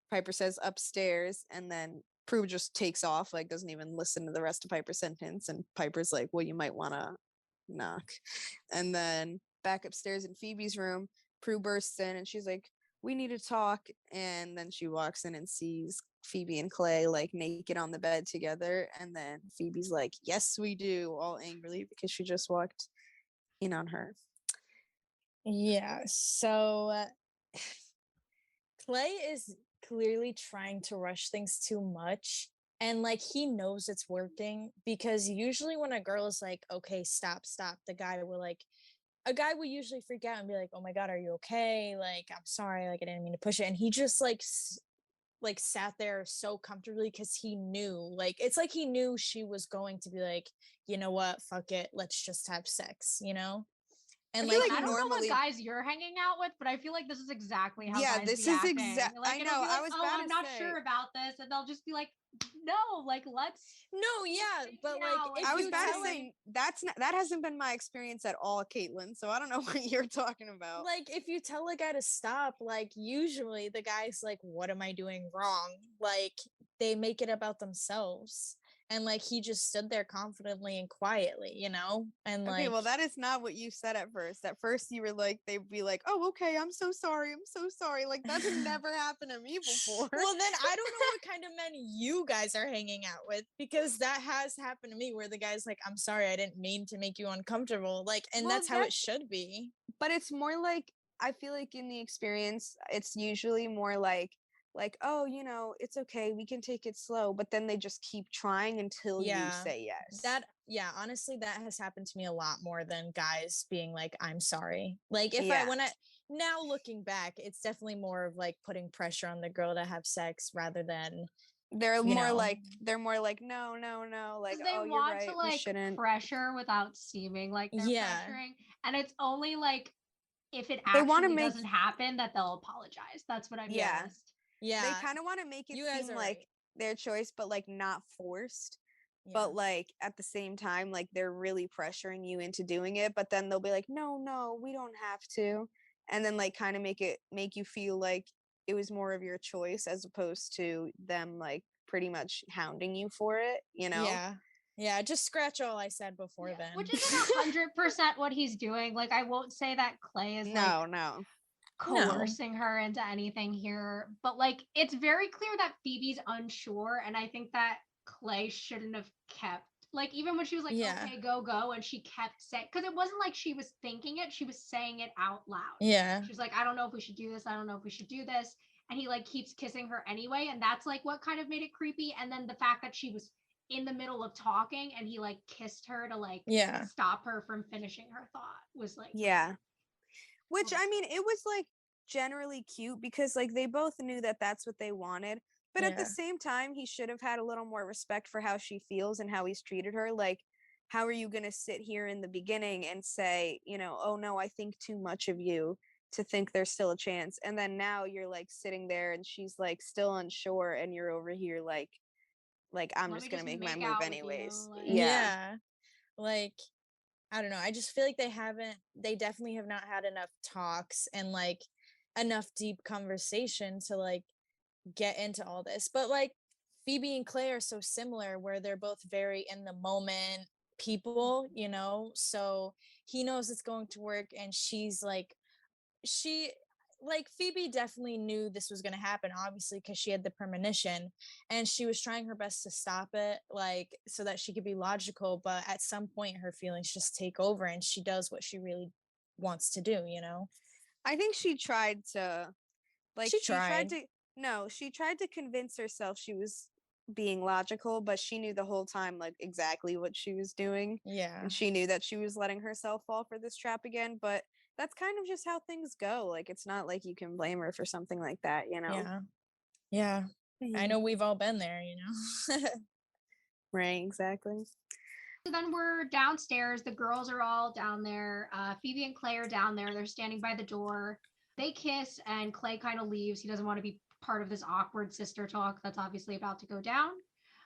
Speaker 4: Piper says upstairs, and then Prue just takes off, like doesn't even listen to the rest of Piper's sentence. And Piper's like, well, you might want to knock. And then back upstairs in Phoebe's room, Prue bursts in and she's like, we need to talk. And then she walks in and sees Phoebe and Clay like naked on the bed together. And then Phoebe's like, yes, we do, all angrily because she just walked in on her.
Speaker 5: Yeah, so Clay is clearly trying to rush things too much. And like he knows it's working because usually when a girl is like, okay, stop, the guy will like, a guy will usually freak out and be like, oh my God, are you okay? Like, I'm sorry, like I didn't mean to push it. And he just like sat there so comfortably because he knew, like, it's like he knew she was going to be like, you know what, fuck it, let's just have sex,
Speaker 4: I
Speaker 5: And
Speaker 4: feel
Speaker 5: like
Speaker 4: like
Speaker 1: I don't know what
Speaker 4: normally,
Speaker 1: guys you're hanging out with, but I feel like this is exactly how
Speaker 4: yeah,
Speaker 1: guys
Speaker 4: this
Speaker 1: be
Speaker 4: is
Speaker 1: acting.
Speaker 4: exact.
Speaker 1: Like
Speaker 4: I
Speaker 1: it'll
Speaker 4: know.
Speaker 1: be
Speaker 4: I
Speaker 1: like,
Speaker 4: was
Speaker 1: oh,
Speaker 4: about
Speaker 1: I'm
Speaker 4: to
Speaker 1: not
Speaker 4: say.
Speaker 1: sure about this, and they'll just be like, no, like let's
Speaker 5: no, yeah, but like
Speaker 1: out. Like,
Speaker 5: if
Speaker 4: I was
Speaker 5: you
Speaker 4: about to
Speaker 5: tell
Speaker 4: say that hasn't been my experience at all, Caitlin. So I don't know what you're talking about.
Speaker 5: like if you tell a guy to stop, like usually the guy's like, what am I doing wrong? Like they make it about themselves. And like he just stood there confidently and quietly, and
Speaker 4: Okay,
Speaker 5: like
Speaker 4: well, that is not what you said at first. At first, you were like, they'd be like, "Oh, okay, I'm so sorry, I'm so sorry." Like that's never happened to me before.
Speaker 5: well, then I don't know what kind of men you guys are hanging out with because that has happened to me where the guy's like, I'm sorry, I didn't mean to make you uncomfortable. Like, and
Speaker 4: Well,
Speaker 5: that's how it should be.
Speaker 4: but it's more like, I feel like in the experience, it's usually more like, oh, it's okay, we can take it slow, but then they just keep trying until you
Speaker 5: Yeah.
Speaker 4: say yes.
Speaker 5: Yeah, honestly, that has happened to me a lot more than guys being like, I'm sorry. Like,
Speaker 4: Yeah.
Speaker 5: now looking back, it's definitely more of like putting pressure on the girl to have sex rather than,
Speaker 4: They're
Speaker 5: you
Speaker 4: more
Speaker 5: know,
Speaker 4: like no, no, no, like,
Speaker 1: because they
Speaker 4: oh, you're
Speaker 1: want to
Speaker 4: right, we
Speaker 1: like
Speaker 4: shouldn't.
Speaker 1: pressure without seeming like they're
Speaker 5: yeah,
Speaker 1: pressuring, and it's only like if it
Speaker 4: They want to
Speaker 1: actually
Speaker 4: make
Speaker 1: doesn't happen that they'll apologize. That's what I've
Speaker 4: Yeah.
Speaker 1: noticed.
Speaker 4: They
Speaker 5: yeah,
Speaker 4: kind of want to make it
Speaker 5: you guys
Speaker 4: seem
Speaker 5: are
Speaker 4: like
Speaker 5: right.
Speaker 4: their choice, but like not forced.
Speaker 5: Yeah.
Speaker 4: But like at the same time, like they're really pressuring you into doing it. But then they'll be like, no, we don't have to. And then like kind of make you feel like it was more of your choice as opposed to them like pretty much hounding you for it,
Speaker 5: Yeah. Yeah, just scratch all I said before
Speaker 1: Yeah,
Speaker 5: then.
Speaker 1: which isn't 100% what he's doing. Like I won't say that Clay is like
Speaker 4: No.
Speaker 1: coercing her into anything here, but like it's very clear that Phoebe's unsure, and I think that Clay shouldn't have kept, like, even when she was like,
Speaker 5: Yeah.
Speaker 1: okay, go, and she kept saying, because it wasn't like she was thinking it, she was saying it out loud.
Speaker 5: Yeah.
Speaker 1: She was like, I don't know if we should do this, I don't know if we should do this, and he like keeps kissing her anyway, and that's like what kind of made it creepy. And then the fact that she was in the middle of talking and he like kissed her to like
Speaker 5: Yeah.
Speaker 1: stop her from finishing her thought was like
Speaker 4: Yeah. Which, I mean, it was like generally cute because like they both knew that that's what they wanted. But at the
Speaker 5: Yeah.
Speaker 4: same time, he should have had a little more respect for how she feels and how he's treated her. Like, how are you going to sit here in the beginning and say, you know, oh no, I think too much of you to think there's still a chance. And then now you're like sitting there and she's like still unsure and you're over here like I'm
Speaker 1: let me
Speaker 4: just going
Speaker 1: just
Speaker 4: to make my
Speaker 1: make
Speaker 4: move
Speaker 1: out with
Speaker 4: anyways.
Speaker 1: you. Like,
Speaker 4: Yeah.
Speaker 5: Yeah. Like, I don't know. I just feel like they definitely have not had enough talks and like enough deep conversation to like get into all this. But like Phoebe and Clay are so similar where they're both very in the moment people, you know? So he knows it's going to work and she's like she like Phoebe definitely knew this was going to happen obviously because she had the premonition and she was trying her best to stop it like so that she could be logical, but at some point her feelings just take over and she does what she really wants to do, you know.
Speaker 4: I think she tried to like
Speaker 5: She
Speaker 4: she tried
Speaker 5: tried.
Speaker 4: to no, she tried to convince herself she was being logical, but she knew the whole time like exactly what she was doing.
Speaker 5: Yeah.
Speaker 4: And she knew that she was letting herself fall for this trap again, but that's kind of just how things go. Like it's not like you can blame her for something like that, you know.
Speaker 5: Yeah. Yeah. I know we've all been there, you know.
Speaker 4: Right, exactly.
Speaker 1: so then we're downstairs. The girls are all down there. Phoebe and Clay are down there. They're standing by the door. They kiss, and Clay kind of leaves. He doesn't want to be part of this awkward sister talk that's obviously about to go down.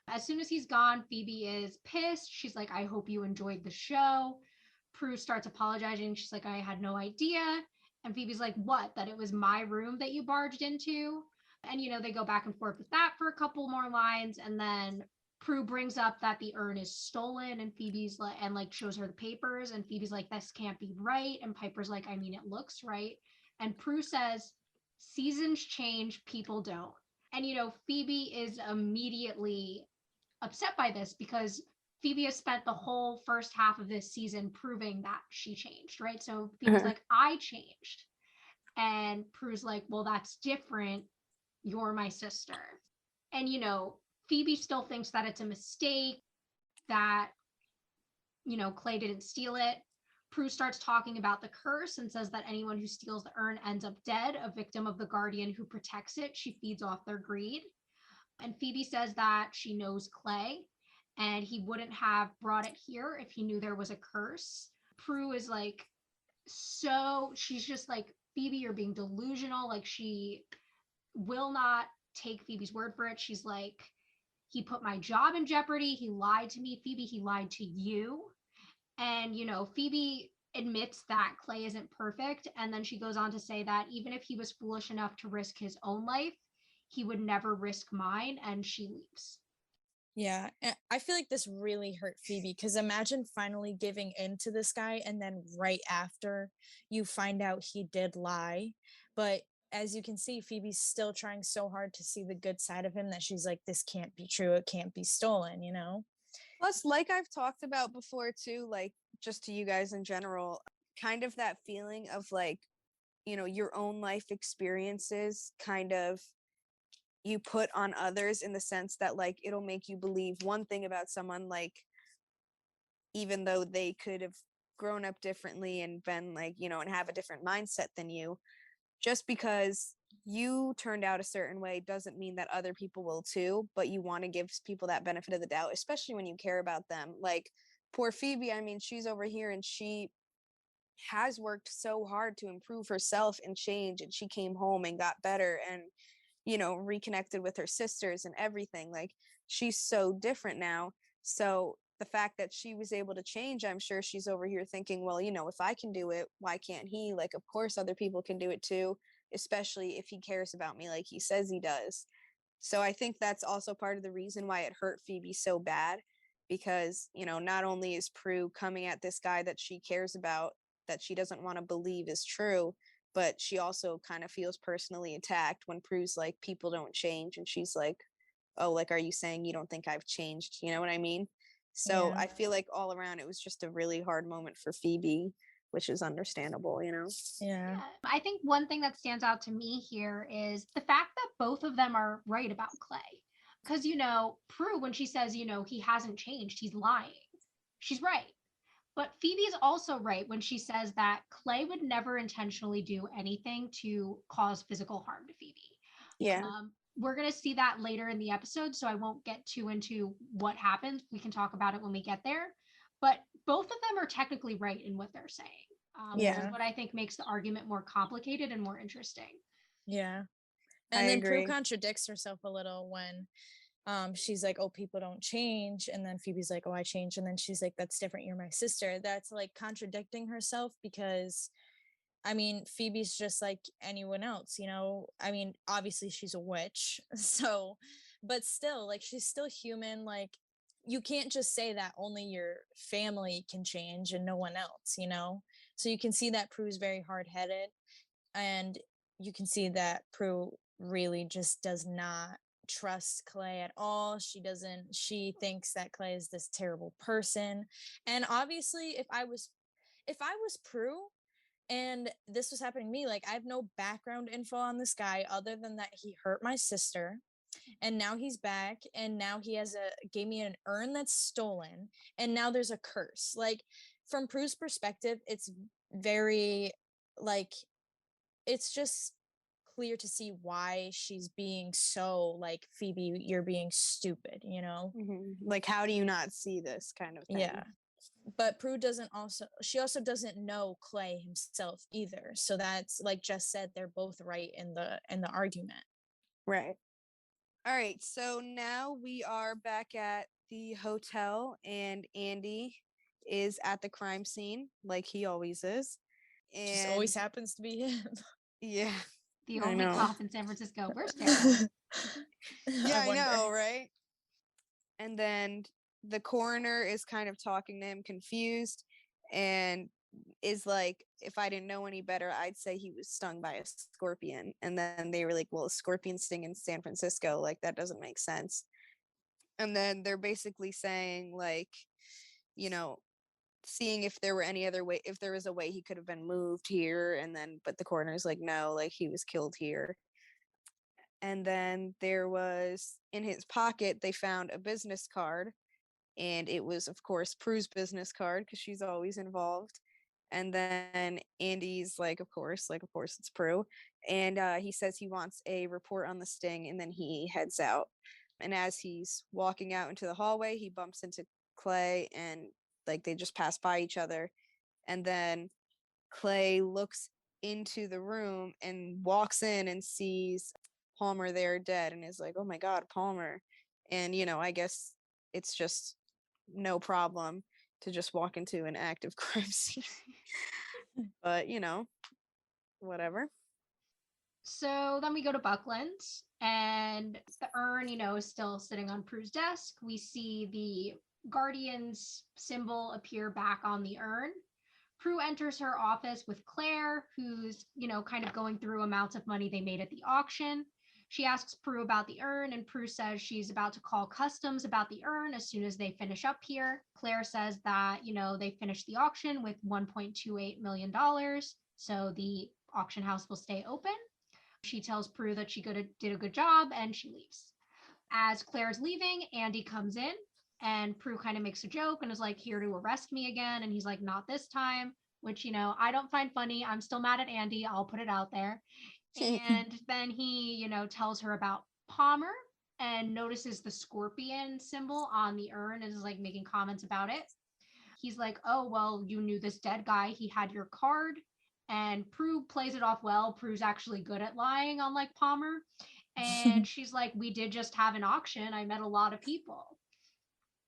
Speaker 1: As soon as he's gone, Phoebe is pissed. She's like, I hope you enjoyed the show. Prue starts apologizing. She's like, I had no idea. And Phoebe's like, what? That it was my room that you barged into? And, you know, they go back and forth with that for a couple more lines. And then Prue brings up that the urn is stolen, and Phoebe's like, and like shows her the papers. And Phoebe's like, this can't be right. And Piper's like, I mean, it looks right. And Prue says, seasons change, people don't. And, you know, Phoebe is immediately upset by this because Phoebe has spent the whole first half of this season proving that she changed, right? So Phoebe's like, I changed. And Prue's like, well, that's different. You're my sister. And, you know, Phoebe still thinks that it's a mistake, that, you know, Clay didn't steal it. Prue starts talking about the curse and says that anyone who steals the urn ends up dead, a victim of the guardian who protects it. She feeds off their greed. And Phoebe says that she knows Clay and he wouldn't have brought it here if he knew there was a curse. Prue is like, so she's just like, Phoebe, you're being delusional. Like, she will not take Phoebe's word for it. She's like, he put my job in jeopardy. He lied to me. Phoebe, he lied to you. And, you know, Phoebe admits that Clay isn't perfect. And then she goes on to say that even if he was foolish enough to risk his own life, he would never risk mine. And she leaves.
Speaker 5: Yeah, I feel like this really hurt Phoebe because imagine finally giving in to this guy and then right after you find out he did lie. But as you can see, Phoebe's still trying so hard to see the good side of him that she's like, this can't be true. It can't be stolen, you know?
Speaker 4: Plus, like I've talked about before too, like just to you guys in general, kind of that feeling of like, you know, your own life experiences kind of you put on others in the sense that like it'll make you believe one thing about someone, like even though they could have grown up differently and been like, you know, and have a different mindset than you, just because you turned out a certain way doesn't mean that other people will too, but you want to give people that benefit of the doubt, especially when you care about them. Like poor Phoebe, I mean, she's over here and she has worked so hard to improve herself and change, and she came home and got better and, you know, reconnected with her sisters and everything. Like she's so different now. So the fact that she was able to change, I'm sure she's over here thinking, well, you know, if I can do it, why can't he? Like, of course, other people can do it too, especially if he cares about me like he says he does. So I think that's also part of the reason why it hurt Phoebe so bad, because, you know, not only is Prue coming at this guy that she cares about, that she doesn't want to believe is true, but she also kind of feels personally attacked when Prue's like, people don't change. And she's like, oh, like, are you saying you don't think I've changed? You know what I mean? So
Speaker 5: Yeah.
Speaker 4: I feel like all around it was just a really hard moment for Phoebe, which is understandable, you know?
Speaker 5: Yeah.
Speaker 1: I think one thing that stands out to me here is the fact that both of them are right about Clay. Because, Prue, when she says, he hasn't changed, he's lying, she's right. But Phoebe is also right when she says that Clay would never intentionally do anything to cause physical harm to Phoebe.
Speaker 4: Yeah.
Speaker 1: We're going to see that later in the episode, so I won't get too into what happens. We can talk about it when we get there. But both of them are technically right in what they're saying, which is
Speaker 5: Yeah.
Speaker 1: what I think makes the argument more complicated and more interesting.
Speaker 5: Yeah.
Speaker 4: I
Speaker 5: And then Prue
Speaker 4: agree.
Speaker 5: contradicts herself a little when she's like, oh, people don't change, and then Phoebe's like, oh, I changed, and then she's like, that's different, you're my sister. That's like contradicting herself, because I mean, Phoebe's just like anyone else, I mean, obviously she's a witch, so, but still, like, she's still human. Like, you can't just say that only your family can change and no one else. So you can see that Prue's very hard-headed, and you can see that Prue really just does not trust Clay at all. She thinks that Clay is this terrible person. And obviously, if I was Prue and this was happening to me, like, I have no background info on this guy other than that he hurt my sister, and now he's back, and now he gave me an urn that's stolen, and now there's a curse. Like, from Prue's perspective, it's very, like, it's just clear to see why she's being so like, Phoebe, you're being stupid.
Speaker 4: Like, how do you not see this kind of thing?
Speaker 5: Yeah. But Prue she also doesn't know Clay himself either. So that's, like Jess said, they're both right in the argument.
Speaker 4: Right. All right. So now we are back at the hotel, and Andy is at the crime scene like he always is.
Speaker 5: Just
Speaker 4: And
Speaker 5: always happens to be him.
Speaker 4: yeah.
Speaker 1: The
Speaker 4: I
Speaker 1: only
Speaker 4: know.
Speaker 1: cop in San Francisco. Where's Daryl?
Speaker 4: Yeah, I
Speaker 5: wonder.
Speaker 4: know, right? And then the coroner is kind of talking to him, confused, and is like, if I didn't know any better, I'd say he was stung by a scorpion. And then they were like, well, a scorpion sting in San Francisco, like, that doesn't make sense. And then they're basically saying, like, you know, seeing if there were any other way, if there was a way he could have been moved here. And then, but the coroner's like, no, like, he was killed here. And then there was, in his pocket, they found a business card, and it was, of course, Prue's business card, because she's always involved. And then Andy's like, of course it's Prue. And he says he wants a report on the sting, and then he heads out. And as he's walking out into the hallway, he bumps into Clay, and like, they just pass by each other. And then Clay looks into the room and walks in and sees Palmer there dead, and is like, oh my God, Palmer. And, I guess it's just no problem to just walk into an active crime scene. But, whatever.
Speaker 1: So then we go to Buckland's, and the urn, is still sitting on Prue's desk. We see the Guardian's symbol appear back on the urn. Prue enters her office with Claire, who's, kind of going through amounts of money they made at the auction. She asks Prue about the urn, and Prue says she's about to call customs about the urn as soon as they finish up here. Claire says that, they finished the auction with $1.28 million, so the auction house will stay open. She tells Prue that she did a good job, and she leaves. As Claire's leaving, Andy comes in, and Prue kind of makes a joke and is like, here to arrest me again. And he's like, not this time, which, I don't find funny. I'm still mad at Andy. I'll put it out there. And then he, tells her about Palmer and notices the scorpion symbol on the urn and is like making comments about it. He's like, oh, well, you knew this dead guy. He had your card. And Prue plays it off well. Prue's actually good at lying, unlike Palmer. And she's like, we did just have an auction. I met a lot of people.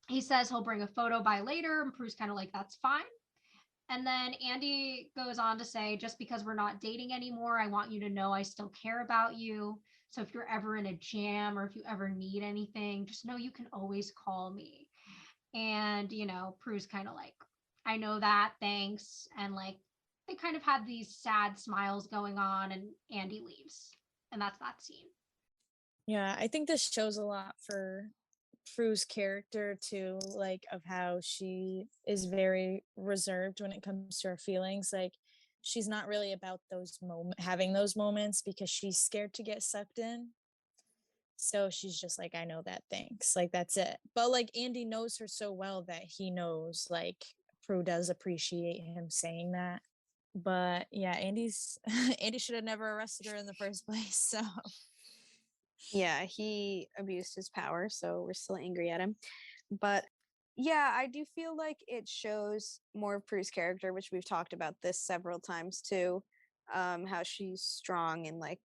Speaker 1: He says he'll bring a photo by later, and Prue's kind of like, that's fine. And then Andy goes on to say, just because we're not dating anymore, I want you to know I still care about you. So if you're ever in a jam or if you ever need anything, just know you can always call me. And, Prue's kind of like, I know that, thanks. And like, they kind of had these sad smiles going on, and Andy leaves. And that's that scene.
Speaker 5: Yeah, I think this shows a lot for Prue's character too, like, of how she is very reserved when it comes to her feelings. Like, she's not really about having those moments, because she's scared to get sucked in. So she's just like, I know that, thanks. Like, that's it. But like, Andy knows her so well that he knows, like, Prue does appreciate him saying that. But yeah, Andy's Andy should have never arrested her in the first place. So
Speaker 4: Yeah, he abused his power, so we're still angry at him. But yeah, I do feel like it shows more of Prue's character, which we've talked about this several times too. How she's strong and like,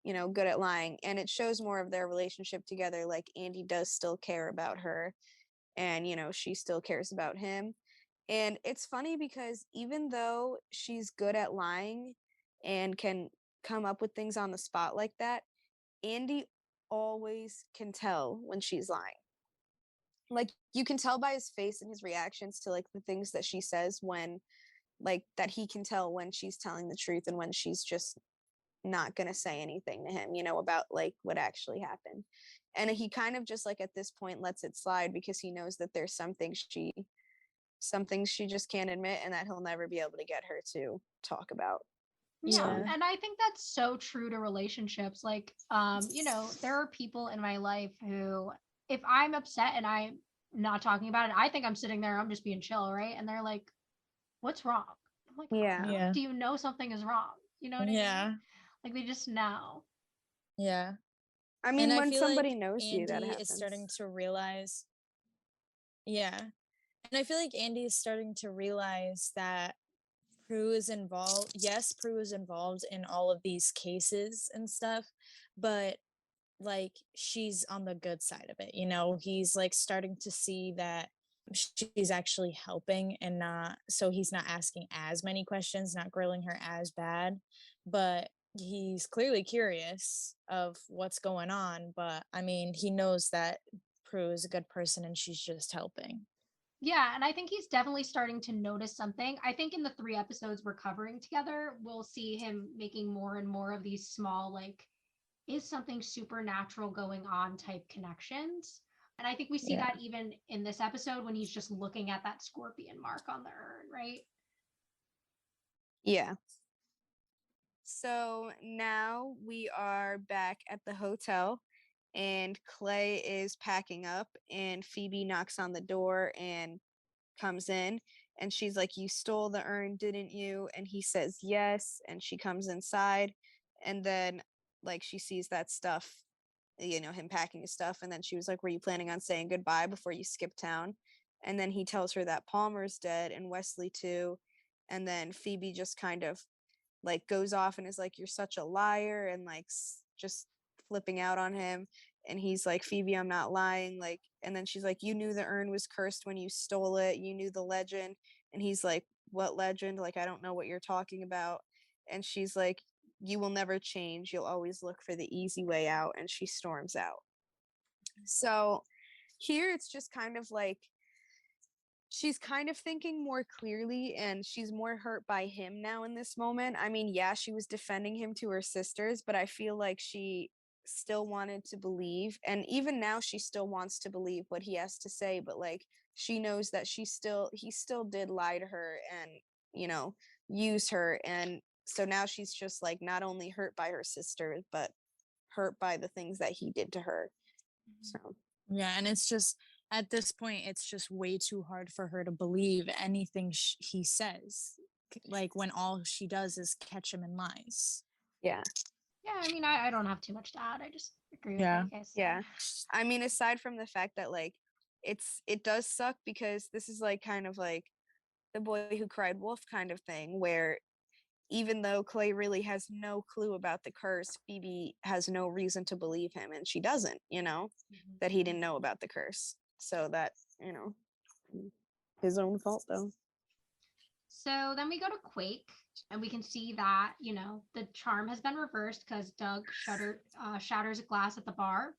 Speaker 4: good at lying. And it shows more of their relationship together. Like Andy does still care about her and, she still cares about him. And it's funny because even though she's good at lying and can come up with things on the spot like that, Andy always can tell when she's lying. Like you can tell by his face and his reactions to like the things that she says when like that he can tell when she's telling the truth and when she's just not going to say anything to him, about like what actually happened. And he kind of just like at this point lets it slide because he knows that there's some things she just can't admit and that he'll never be able to get her to talk about.
Speaker 1: Yeah,
Speaker 5: yeah.
Speaker 1: and I think that's so true to relationships. Like, there are people in my life who, if I'm upset and I'm not talking about it, I think I'm sitting there, I'm just being chill, right? And they're like, "What's wrong?" I'm like,
Speaker 4: Yeah.
Speaker 5: Yeah.
Speaker 1: "Do you know something is wrong?" You know what I
Speaker 5: Yeah.
Speaker 1: mean? Like they just know.
Speaker 5: Yeah.
Speaker 4: I
Speaker 5: And
Speaker 4: mean,
Speaker 5: I
Speaker 4: when
Speaker 5: feel like
Speaker 4: somebody knows you, that
Speaker 5: Andy is starting
Speaker 4: happens.
Speaker 5: to realize, yeah. And I feel like Andy is starting to realize that Prue is involved. Yes, Prue is involved in all of these cases and stuff, but like she's on the good side of it. He's like starting to see that she's actually helping and not, so he's not asking as many questions, not grilling her as bad, but he's clearly curious of what's going on. But I mean, he knows that Prue is a good person and she's just helping.
Speaker 1: Yeah, and I think he's definitely starting to notice something. I think in the 3 episodes we're covering together, we'll see him making more and more of these small, like, is something supernatural going on type connections. And I think we see
Speaker 5: Yeah.
Speaker 1: that even in this episode when he's just looking at that scorpion mark on the urn, right?
Speaker 4: Yeah. So now we are back at the hotel and Clay is packing up and Phoebe knocks on the door and comes in and she's like, "You stole the urn, didn't you?" And he says yes, and she comes inside and then like she sees that stuff, him packing his stuff, and then she was like, "Were you planning on saying goodbye before you skip town?" And then he tells her that Palmer's dead and Wesley too. And then Phoebe just kind of like goes off and is like, "You're such a liar," and like just flipping out on him. And he's like, "Phoebe, I'm not lying." Like, and then she's like, "You knew the urn was cursed when you stole it, you knew the legend." And he's like, "What legend? Like, I don't know what you're talking about." And she's like, "You will never change, you'll always look for the easy way out." And she storms out. So here it's just kind of like she's kind of thinking more clearly and she's more hurt by him now in this moment. I mean, yeah, she was defending him to her sisters, but I feel like she still wanted to believe. And even now, she still wants to believe what he has to say, but like she knows that he still did lie to her and, use her. And so now she's just like not only hurt by her sisters, but hurt by the things that he did to her. So,
Speaker 5: Yeah, and it's just at this point, it's just way too hard for her to believe anything he says. Like when all she does is catch him in lies.
Speaker 4: yeah.
Speaker 1: Yeah, I mean, I don't have too much to add. I just agree with
Speaker 5: Yeah.
Speaker 1: what you guys said.
Speaker 4: Yeah. I mean, aside from the fact that like it does suck because this is like kind of like the boy who cried wolf kind of thing where even though Clay really has no clue about the curse, Phoebe has no reason to believe him and she doesn't, that he didn't know about the curse. So that, his own fault though.
Speaker 1: So then we go to Quake, and we can see that, the charm has been reversed because Doug shatters a glass at the bar.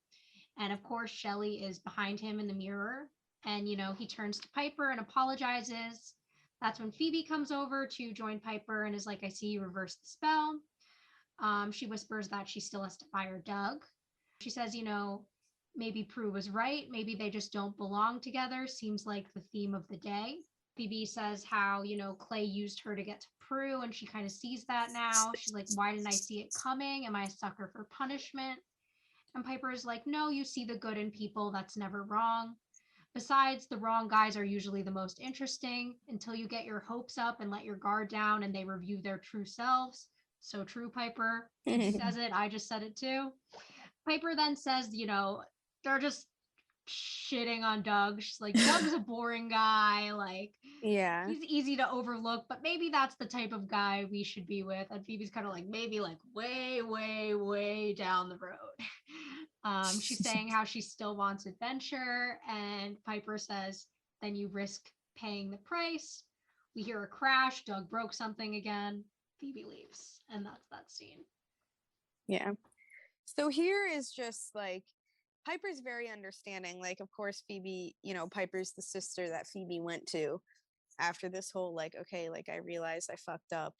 Speaker 1: And of course, Shelly is behind him in the mirror. And, he turns to Piper and apologizes. That's when Phoebe comes over to join Piper and is like, "I see you reversed the spell." She whispers that she still has to fire Doug. She says, maybe Prue was right. Maybe they just don't belong together. Seems like the theme of the day. Phoebe says how, Clay used her to get to Prue, and she kind of sees that now. She's like, "Why didn't I see it coming? Am I a sucker for punishment?" And Piper is like, no, you see the good in people. That's never wrong. Besides, the wrong guys are usually the most interesting until you get your hopes up and let your guard down and they reveal their true selves. So true, Piper. You says it. I just said it too. Piper then says, they're just shitting on Doug. She's like, Doug's a boring guy. Like,
Speaker 4: Yeah.
Speaker 1: he's easy to overlook, but maybe that's the type of guy we should be with. And Phoebe's kind of like, maybe like way, way, way down the road. She's saying how she still wants adventure, and Piper says, then you risk paying the price. We hear a crash. Doug broke something again. Phoebe leaves, and that's that scene.
Speaker 4: Yeah. So here is just like Piper's very understanding. Like, of course, Phoebe, Piper's the sister that Phoebe went to after this whole like, okay, like I realized I fucked up.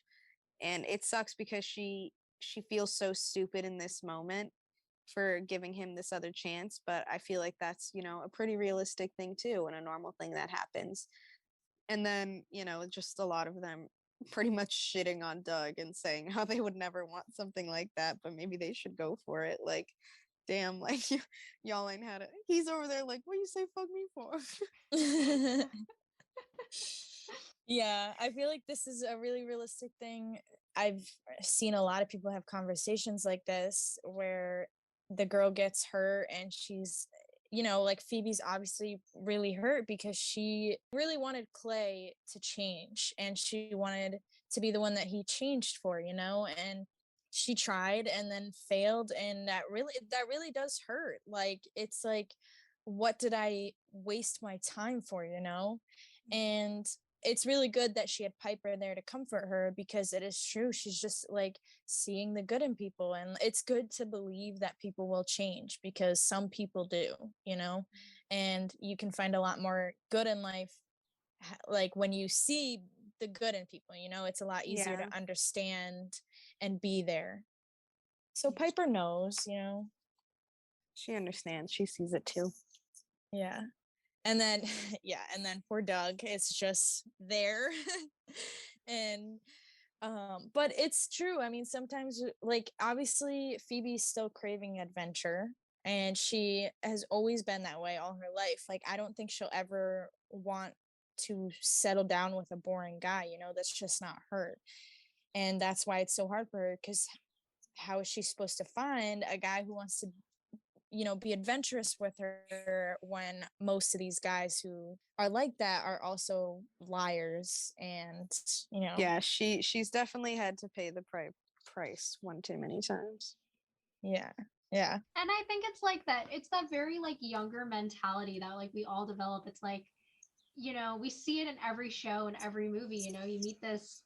Speaker 4: And it sucks because she feels so stupid in this moment for giving him this other chance, but I feel like that's, a pretty realistic thing too, and a normal thing that happens. And then, just a lot of them pretty much shitting on Doug and saying how they would never want something like that, but maybe they should go for it. Like, damn, like y'all ain't had it. He's over there like, what you say fuck me for?
Speaker 5: Yeah, I feel like this is a really realistic thing. I've seen a lot of people have conversations like this where the girl gets hurt and she's, like Phoebe's obviously really hurt because she really wanted Clay to change and she wanted to be the one that he changed for, and she tried and then failed, and that really does hurt. Like, it's like, what did I waste my time for, And it's really good that she had Piper there to comfort her, because it is true. She's just like seeing the good in people. And it's good to believe that people will change, because some people do, and you can find a lot more good in life. Like when you see the good in people, it's a lot easier
Speaker 4: Yeah.
Speaker 5: to understand and be there. So Piper knows.
Speaker 4: She understands. She sees it too.
Speaker 5: Yeah. And then and then poor Doug is just there. And but it's true. I mean, sometimes, like, obviously Phoebe's still craving adventure, and she has always been that way all her life. Like, I don't think she'll ever want to settle down with a boring guy, that's just not her. And that's why it's so hard for her, because how is she supposed to find a guy who wants to be adventurous with her when most of these guys who are like that are also liars? And
Speaker 4: Yeah, she's definitely had to pay the price one too many times.
Speaker 5: yeah.
Speaker 1: And I think it's like that. It's that very like younger mentality that like we all develop. It's like, we see it in every show and every movie. You meet this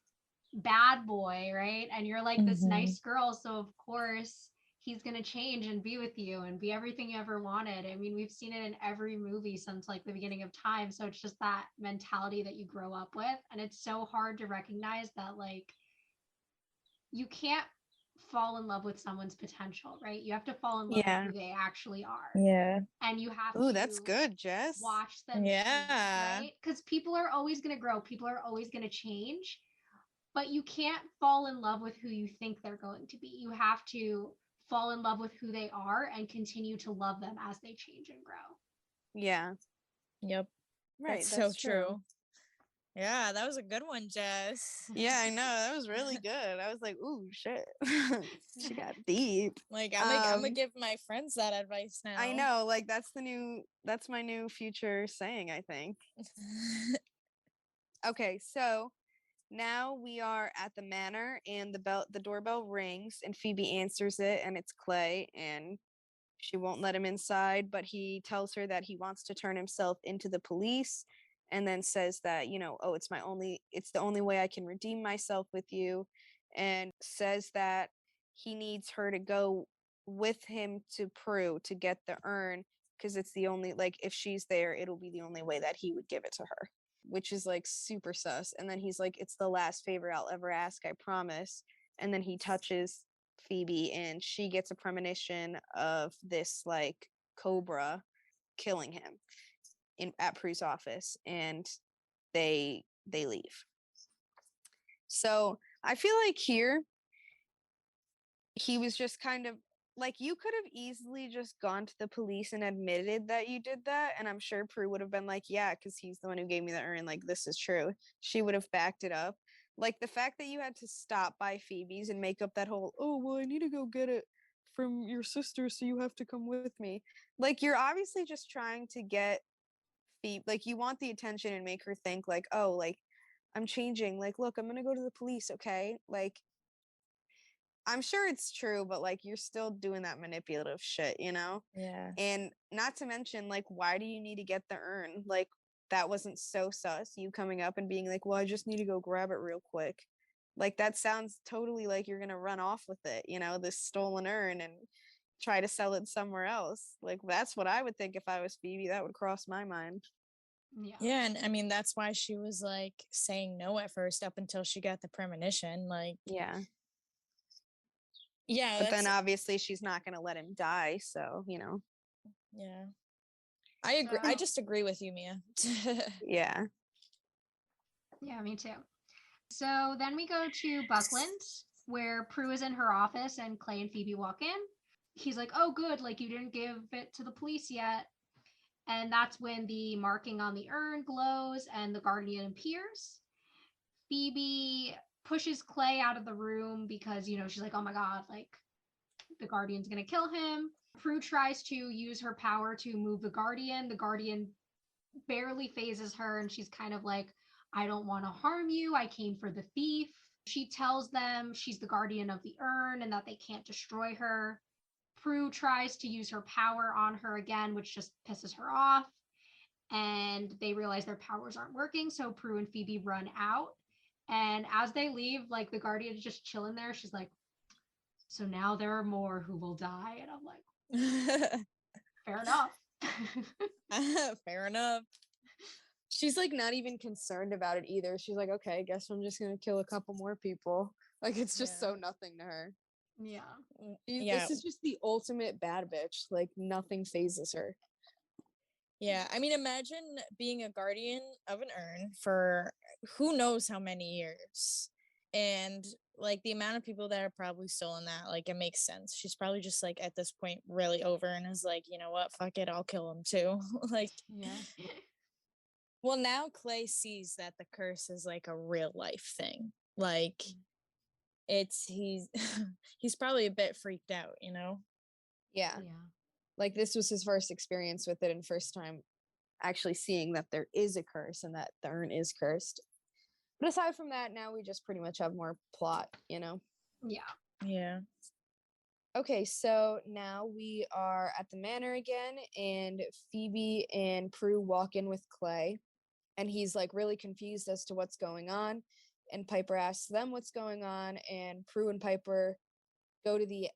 Speaker 1: bad boy, right? And you're like this nice girl. So of course he's going to change and be with you and be everything you ever wanted. I mean, we've seen it in every movie since like the beginning of time. So it's just that mentality that you grow up with. And it's so hard to recognize that like you can't fall in love with someone's potential, right? You have to fall in love with
Speaker 4: Yeah.
Speaker 1: who they actually are.
Speaker 5: Yeah.
Speaker 1: And you have
Speaker 4: Ooh,
Speaker 1: to
Speaker 4: that's good, Jess.
Speaker 1: watch them change, right? Because people are always going to grow, people are always going to change, but you can't fall in love with who you think they're going to be. You have to fall in love with who they are and continue to love them as they change and grow.
Speaker 4: Yeah.
Speaker 5: Yep.
Speaker 4: Right.
Speaker 5: That's so true. Yeah, that was a good one, Jess.
Speaker 4: Yeah, I know. That was really good. I was like, ooh, shit. She got deep.
Speaker 5: Like, I'm gonna give my friends that advice now.
Speaker 4: I know, like that's my new future saying, I think. Okay, so now we are at the manor and the doorbell rings and Phoebe answers it, and it's Clay, and she won't let him inside, but he tells her that he wants to turn himself into the police, and then says that, oh, it's the only way I can redeem myself with you, and says that he needs her to go with him to Prue to get the urn, because it's the only, like, if she's there, it'll be the only way that he would give it to her, which is like super sus. And then he's like, it's the last favor I'll ever ask, I promise. And then he touches Phoebe and she gets a premonition of this like cobra killing him at Prue's office, and they leave. So I feel like here he was just kind of like you could have easily just gone to the police and admitted that you did that, and I'm sure Prue would have been like, yeah, because he's the one who gave me the urn, like this is true. She would have backed it up. Like the fact that you had to stop by Phoebe's and make up that whole, oh well, I need to go get it from your sister, so you have to come with me. Like you're obviously just trying to get Phoebe, like you want the attention and make her think like, oh, like I'm changing, like look, I'm gonna go to the police, okay? Like I'm sure it's true, but like you're still doing that manipulative shit, you know?
Speaker 5: Yeah.
Speaker 4: And not to mention, like, why do you need to get the urn? Like, that wasn't so sus. You coming up and being like, well, I just need to go grab it real quick. Like, that sounds totally like you're gonna run off with it, you know, this stolen urn and try to sell it somewhere else. Like, that's what I would think if I was Phoebe. That would cross my mind.
Speaker 1: Yeah.
Speaker 5: Yeah, and I mean that's why she was like saying no at first up until she got the premonition. Like,
Speaker 4: Yeah.
Speaker 5: yeah,
Speaker 4: But then
Speaker 5: that's
Speaker 4: obviously she's not gonna let him die, so, you know.
Speaker 5: yeah. I agree. I
Speaker 1: So,
Speaker 5: just agree with you, Mia.
Speaker 4: Yeah.
Speaker 1: yeah, me too. So then we go to Buckland, where Prue is in her office and Clay and Phoebe walk in. He's like, oh, good, like you didn't give it to the police yet. And that's when the marking on the urn glows and the guardian appears. Phoebe pushes Clay out of the room because, she's like, oh my God, like the guardian's going to kill him. Prue tries to use her power to move the guardian. The guardian barely phases her, and she's kind of like, I don't want to harm you. I came for the thief. She tells them she's the guardian of the urn and that they can't destroy her. Prue tries to use her power on her again, which just pisses her off. And they realize their powers aren't working. So Prue and Phoebe run out. And as they leave, like the guardian is just chilling there. She's like, so now there are more who will die. And I'm like, fair enough.
Speaker 5: Fair enough.
Speaker 3: She's like not even concerned about it either. She's like, okay, I guess I'm just gonna kill a couple more people. Like it's just
Speaker 5: Yeah.
Speaker 3: so nothing to her.
Speaker 1: Yeah.
Speaker 5: Yeah.
Speaker 3: This is just the ultimate bad bitch. Like nothing phases her.
Speaker 5: Yeah, I mean, imagine being a guardian of an urn for who knows how many years. And like the amount of people that are probably still in that, like it makes sense. She's probably just like at this point really over and is like, you know what, fuck it, I'll kill him too. Like,
Speaker 1: Yeah.
Speaker 5: well, now Clay sees that the curse is like a real life thing. Like, he's he's probably a bit freaked out, you know?
Speaker 3: Yeah.
Speaker 1: Yeah.
Speaker 3: Like this was his first experience with it and first time actually seeing that there is a curse and that the urn is cursed. But aside from that, now we just pretty much have more plot, you know?
Speaker 1: Yeah.
Speaker 5: Yeah.
Speaker 3: Okay, so now we are at the manor again, and Phoebe and Prue walk in with Clay, and he's like really confused as to what's going on. And Piper asks them what's going on, and Prue and Piper go to the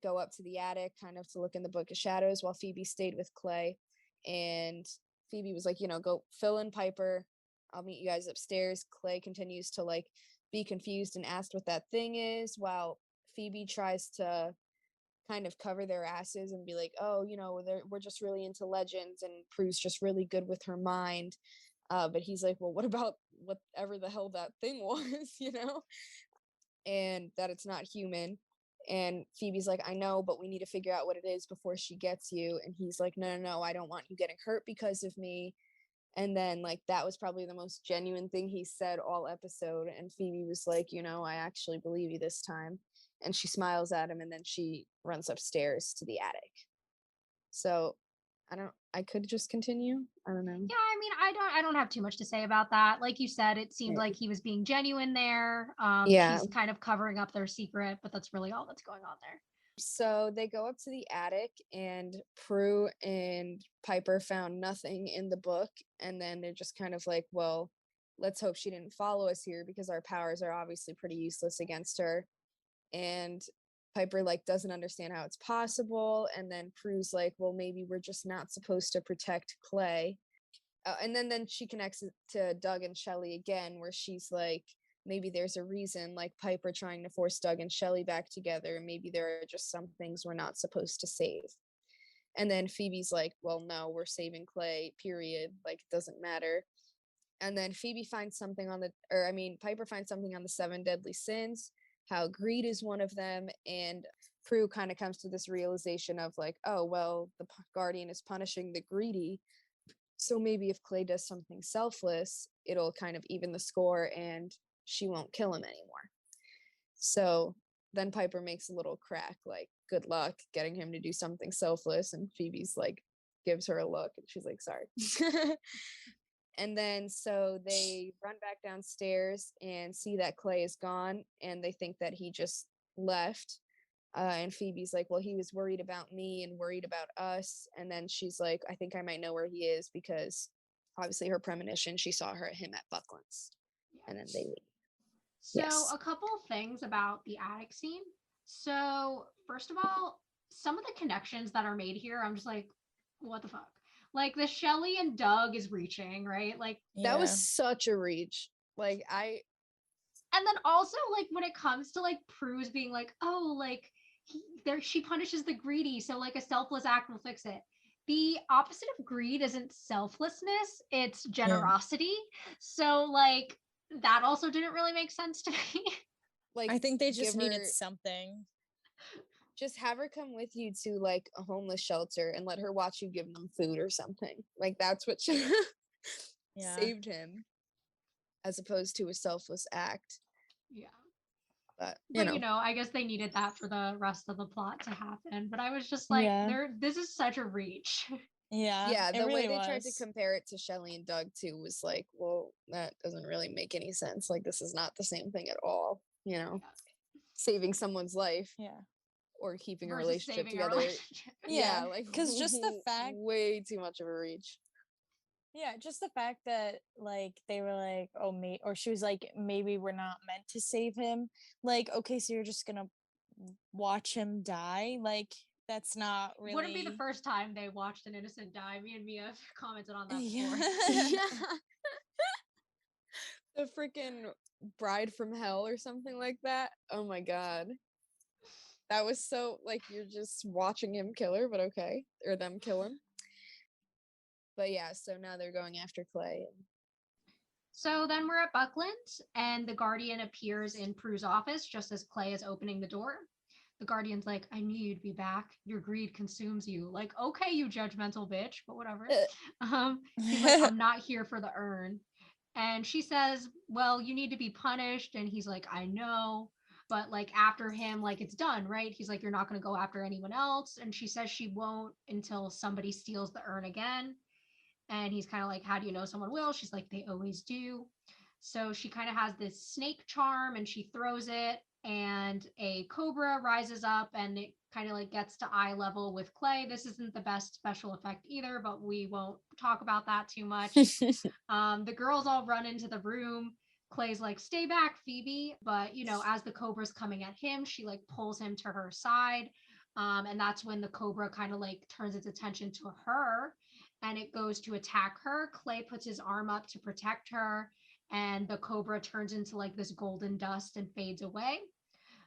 Speaker 3: go up to the attic kind of to look in the Book of Shadows while Phoebe stayed with Clay. And Phoebe was like, go fill in Piper. I'll meet you guys upstairs. Clay continues to like be confused and ask what that thing is while Phoebe tries to kind of cover their asses and be like, oh, we're just really into legends and Prue's just really good with her mind. But he's like, well, what about whatever the hell that thing was, and that it's not human. And Phoebe's like, I know, but we need to figure out what it is before she gets you. And he's like, no, I don't want you getting hurt because of me. And then like that was probably the most genuine thing he said all episode. And Phoebe was like, I actually believe you this time. And she smiles at him and then she runs upstairs to the attic. So I could just continue. I don't know.
Speaker 1: Yeah, I mean, I don't have too much to say about that. Like you said, it seemed
Speaker 3: Yeah.
Speaker 1: like he was being genuine there.
Speaker 3: Yeah.
Speaker 1: She's kind of covering up their secret, but that's really all that's going on there.
Speaker 3: So they go up to the attic and Prue and Piper found nothing in the book. And then they're just kind of like, well, let's hope she didn't follow us here because our powers are obviously pretty useless against her. And Piper like doesn't understand how it's possible. And then Prue's like, well, maybe we're just not supposed to protect Clay. And then she connects it to Doug and Shelly again, where she's like, maybe there's a reason, like Piper trying to force Doug and Shelly back together. Maybe there are just some things we're not supposed to save. And then Phoebe's like, well, no, we're saving Clay, period. Like, it doesn't matter. And then Phoebe finds something Piper finds something on the 7 deadly sins, how greed is one of them. And
Speaker 4: Prue kind of comes to this realization of like, oh, well, the Guardian is punishing the greedy. So maybe if Clay does something selfless, it'll kind of even the score and she won't kill him anymore. So then Piper makes a little crack, like, good luck getting him to do something selfless. And Phoebe's like, gives her a look and she's like, sorry. And then so they run back downstairs and see that Clay is gone and they think that he just left. And Phoebe's like, well, he was worried about me and worried about us. And then she's like, I think I might know where he is because obviously her premonition, she saw him at Buckland's. And then they leave.
Speaker 1: So
Speaker 4: Yes.
Speaker 1: a couple of things about the attic scene. So first of all, some of the connections that are made here, I'm just like, what the fuck? Like the Shelly and Doug is reaching, right? Like,
Speaker 4: That was such a reach. Like
Speaker 1: and then also like when it comes to like Prue's being like, oh, like she punishes the greedy, so like a selfless act will fix it. The opposite of greed isn't selflessness, it's generosity. So like that also didn't really make sense to me.
Speaker 4: like
Speaker 5: I think they just
Speaker 4: give
Speaker 5: needed
Speaker 4: her,
Speaker 5: something.
Speaker 4: just have her come with you to like a homeless shelter and let her watch you give them food or something. Like that's what should
Speaker 5: Yeah.
Speaker 4: saved him as opposed to a selfless act.
Speaker 1: Yeah.
Speaker 4: But
Speaker 1: You know, I guess they needed that for the rest of the plot to happen. But I was just like,
Speaker 5: Yeah.
Speaker 1: this is such a reach.
Speaker 5: Yeah.
Speaker 4: yeah, the
Speaker 5: it really
Speaker 4: way they
Speaker 5: was.
Speaker 4: tried to compare it to Shelly and Doug too was like, well, that doesn't really make any sense. Like this is not the same thing at all, you know.
Speaker 1: Yeah.
Speaker 4: Saving someone's life
Speaker 5: Yeah.
Speaker 4: or keeping a
Speaker 1: Versus
Speaker 4: relationship
Speaker 1: saving a
Speaker 4: together.
Speaker 1: relationship.
Speaker 5: Yeah,
Speaker 4: Like
Speaker 5: because just the fact,
Speaker 4: way too much of a reach.
Speaker 5: yeah, just the fact that like they were like, oh, me, or she was like, maybe we're not meant to save him. Like, okay, so you're just gonna watch him die? Like, that's not really.
Speaker 1: Wouldn't be the first time they watched an innocent die. Me and Mia commented on that
Speaker 5: Yeah.
Speaker 1: before.
Speaker 4: Yeah. The freaking Bride from Hell or something like that. Oh my god. That was so like you're just watching him kill her, but okay. Or them kill him. But yeah, so now they're going after Clay.
Speaker 1: So then we're at Buckland, and the Guardian appears in Prue's office just as Clay is opening the door. The Guardian's like, I knew you'd be back. Your greed consumes you. Like, okay, you judgmental bitch, but whatever. He's like, I'm not here for the urn. And she says, well, you need to be punished. And he's like, I know. But like after him, like it's done, right? He's like, you're not going to go after anyone else. And she says she won't until somebody steals the urn again. And he's kind of like, how do you know someone will? She's like, they always do. So she kind of has this snake charm and she throws it, and a cobra rises up and it kind of like gets to eye level with Clay. This isn't the best special effect either, but we won't talk about that too much. The girls all run into the room. Clay's like, stay back, Phoebe. But, you know, as the cobra's coming at him, she like pulls him to her side. And that's when the cobra kind of like turns its attention to her and it goes to attack her. Clay puts his arm up to protect her, and the cobra turns into like this golden dust and fades away.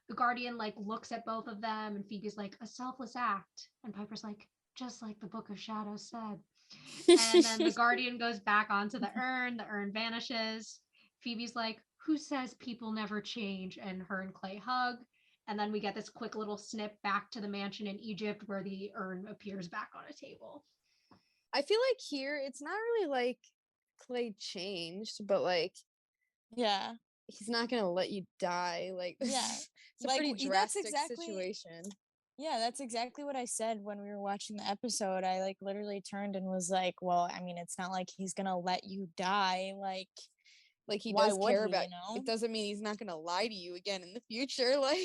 Speaker 1: The Guardian like looks at both of them, and Phoebe's like, a selfless act. And Piper's like, just like the Book of Shadows said. And then the Guardian goes back onto the urn vanishes. Phoebe's like, who says people never change? And her and Clay hug. And then we get this quick little snip back to the mansion in Egypt where the urn appears back on a table.
Speaker 4: I feel like here it's not really like Clay changed, but like
Speaker 5: Yeah.
Speaker 4: he's not gonna let you die. Like
Speaker 5: Yeah.
Speaker 4: it's a
Speaker 5: Like,
Speaker 4: pretty
Speaker 5: that's
Speaker 4: drastic
Speaker 5: exactly-
Speaker 4: situation.
Speaker 5: Yeah, that's exactly what I said when we were watching the episode. I like literally turned and was like, well, I mean, it's not like he's gonna let you die. Like
Speaker 4: Like he
Speaker 5: why
Speaker 4: does
Speaker 5: would
Speaker 4: care
Speaker 5: he,
Speaker 4: about
Speaker 5: you know?
Speaker 4: it doesn't mean he's not gonna lie to you again in the future. Like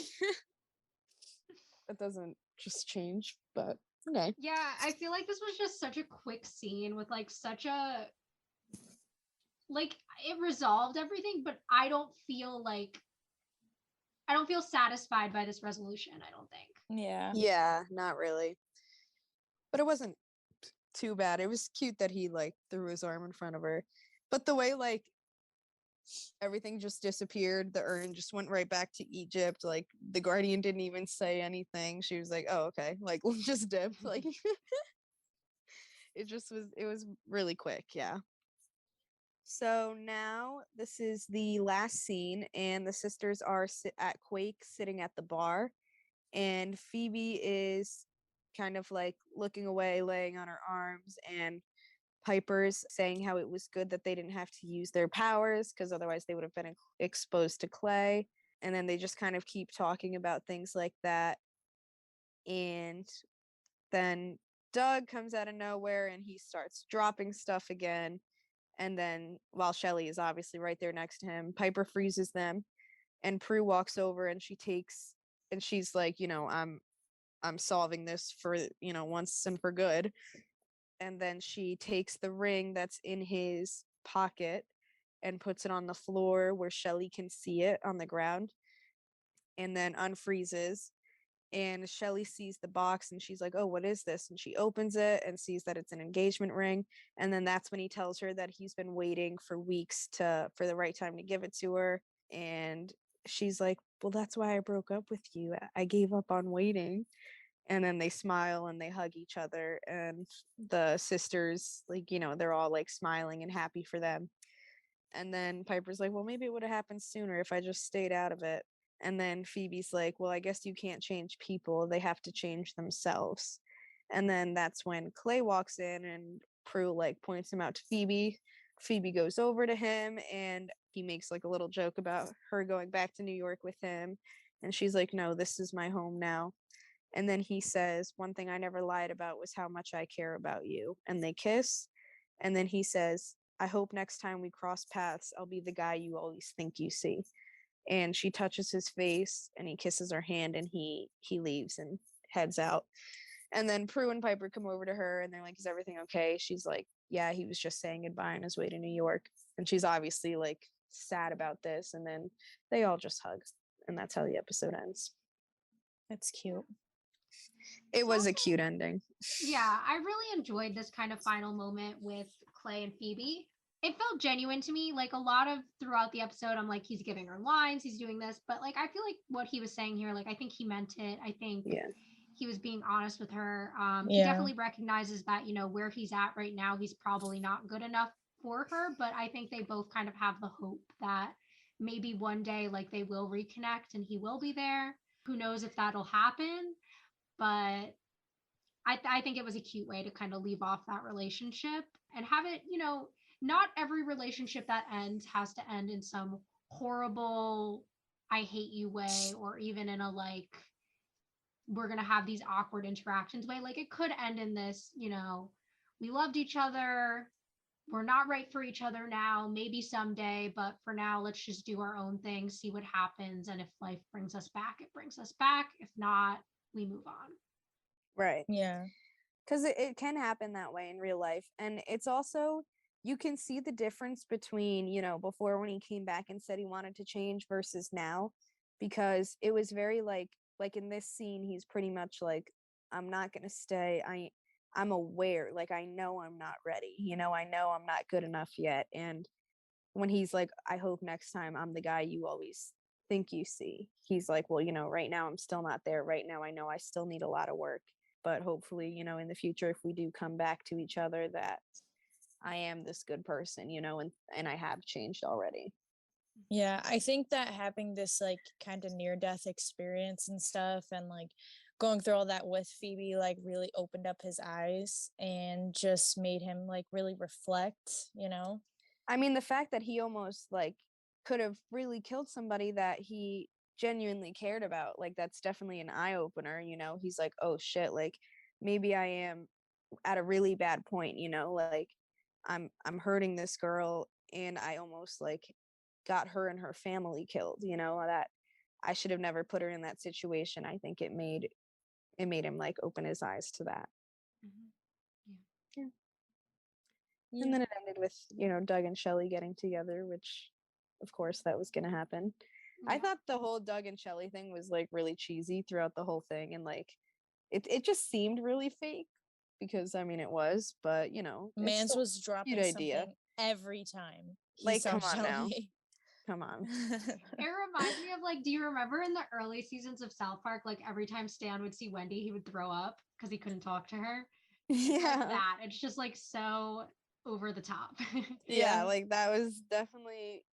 Speaker 4: that doesn't just change, but okay.
Speaker 1: Yeah, I feel like this was just such a quick scene with like such a like it resolved everything, but I don't feel satisfied by this resolution, I don't think.
Speaker 5: Yeah.
Speaker 4: Yeah, not really. But it wasn't too bad. It was cute that he like threw his arm in front of her. But the way like everything just disappeared, the urn just went right back to Egypt. Like the Guardian didn't even say anything. She was like, "Oh, okay." Like just dip. Like it was really quick, yeah. So now this is the last scene and the sisters are at Quake sitting at the bar. and Phoebe is kind of like looking away, laying on her arms, and Piper's saying how it was good that they didn't have to use their powers because otherwise they would have been exposed to Clay. And then they just kind of keep talking about things like that. And then Doug comes out of nowhere and he starts dropping stuff again. And then while Shelly is obviously right there next to him, Piper freezes them, and Prue walks over and she's like, I'm solving this for, once and for good. And then she takes the ring that's in his pocket and puts it on the floor where Shelly can see it on the ground, and then unfreezes. And Shelly sees the box and she's like, "Oh, what is this?" And she opens it and sees that it's an engagement ring. And then that's when he tells her that he's been waiting for weeks for the right time to give it to her. And she's like, "Well, that's why I broke up with you. I gave up on waiting." And then they smile and they hug each other, and the sisters, like, they're all like smiling and happy for them. And then Piper's like, "Well, maybe it would have happened sooner if I just stayed out of it." And then Phoebe's like, "Well, I guess you can't change people. They have to change themselves." And then that's when Clay walks in and Prue like points him out to Phoebe. Phoebe goes over to him and he makes like a little joke about her going back to New York with him. And she's like, "No, this is my home now." And then he says, "One thing I never lied about was how much I care about you." And they kiss. And then he says, "I hope next time we cross paths, I'll be the guy you always think you see." And she touches his face and he kisses her hand, and he leaves and heads out. And then Prue and Piper come over to her and they're like, "Is everything okay?" She's like, "Yeah, he was just saying goodbye on his way to New York." And she's obviously like sad about this. And then they all just hug. And that's how the episode ends.
Speaker 5: That's cute.
Speaker 4: It was a
Speaker 1: Also-
Speaker 4: cute ending.
Speaker 1: Yeah, I really enjoyed this kind of final moment with Clay and Phoebe. It felt genuine to me. Like a lot of throughout the episode, I'm like, he's giving her lines, he's doing this, but like I feel like what he was saying here, like I think he meant it. I think
Speaker 4: Yeah.
Speaker 1: he was being honest with her. He
Speaker 5: Yeah.
Speaker 1: definitely recognizes that, where he's at right now, he's probably not good enough for her, but I think they both kind of have the hope that maybe one day like they will reconnect and he will be there. Who knows if that'll happen, but I think it was a cute way to kind of leave off that relationship and have it, not every relationship that ends has to end in some horrible, I hate you way, or even in a like, we're going to have these awkward interactions way. Like it could end in this, we loved each other. We're not right for each other now, maybe someday, but for now, let's just do our own thing, see what happens. And if life brings us back, it brings us back. If not, we move on.
Speaker 4: Right.
Speaker 5: Yeah.
Speaker 4: Because it can happen that way in real life. And it's also, you can see the difference between, before when he came back and said he wanted to change versus now, because it was very like in this scene, he's pretty much like, "I'm not going to stay. I'm aware, like, I know I'm not ready. I know I'm not good enough yet." And when he's like, "I hope next time I'm the guy you always think you see," he's like, "Well, right now I'm still not there. Right now I know I still need a lot of work. But hopefully, in the future, if we do come back to each other, that I am this good person, and I have changed already."
Speaker 5: Yeah, I think that having this like kind of near death experience and stuff and like going through all that with Phoebe like really opened up his eyes and just made him like really reflect.
Speaker 4: I mean, the fact that he almost like could have really killed somebody that he genuinely cared about, like, that's definitely an eye opener. He's like, "Oh shit, like maybe I am at a really bad point, like I'm hurting this girl and I almost like got her and her family killed, that I should have never put her in that situation." I think it made him like open his eyes to that.
Speaker 1: Mm-hmm.
Speaker 4: Yeah. And then it ended with, Doug and Shelly getting together, which of course that was going to happen. I
Speaker 1: Yeah.
Speaker 4: thought the whole Doug and Shelly thing was like really cheesy throughout the whole thing, and like it just seemed really fake because I mean it was, but it's
Speaker 5: Mans
Speaker 4: still
Speaker 5: was
Speaker 4: a
Speaker 5: dropping
Speaker 4: cute idea.
Speaker 5: something every time he
Speaker 4: Like,
Speaker 5: saw
Speaker 4: come on now.
Speaker 5: Shelly.
Speaker 4: Come on.
Speaker 1: It reminds me of like, do you remember in the early seasons of South Park, like every time Stan would see Wendy, he would throw up because he couldn't talk to her? It's like
Speaker 4: Yeah.
Speaker 1: that. It's just like so over the top.
Speaker 4: Yeah, like that was definitely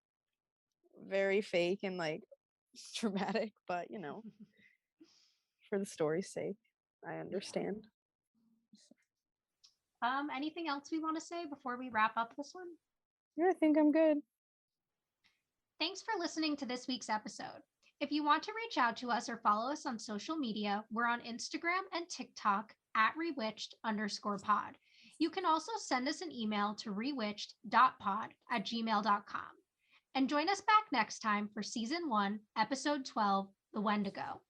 Speaker 4: very fake and like dramatic, but for the story's sake. I understand.
Speaker 1: Anything else we want to say before we wrap up this one?
Speaker 4: Yeah, I think I'm good.
Speaker 1: Thanks for listening to this week's episode. If you want to reach out to us or follow us on social media, we're on Instagram and TikTok at rewitched_pod. You can also send us an email to rewitched.pod@gmail.com. And join us back next time for season 1, episode 12, The Wendigo.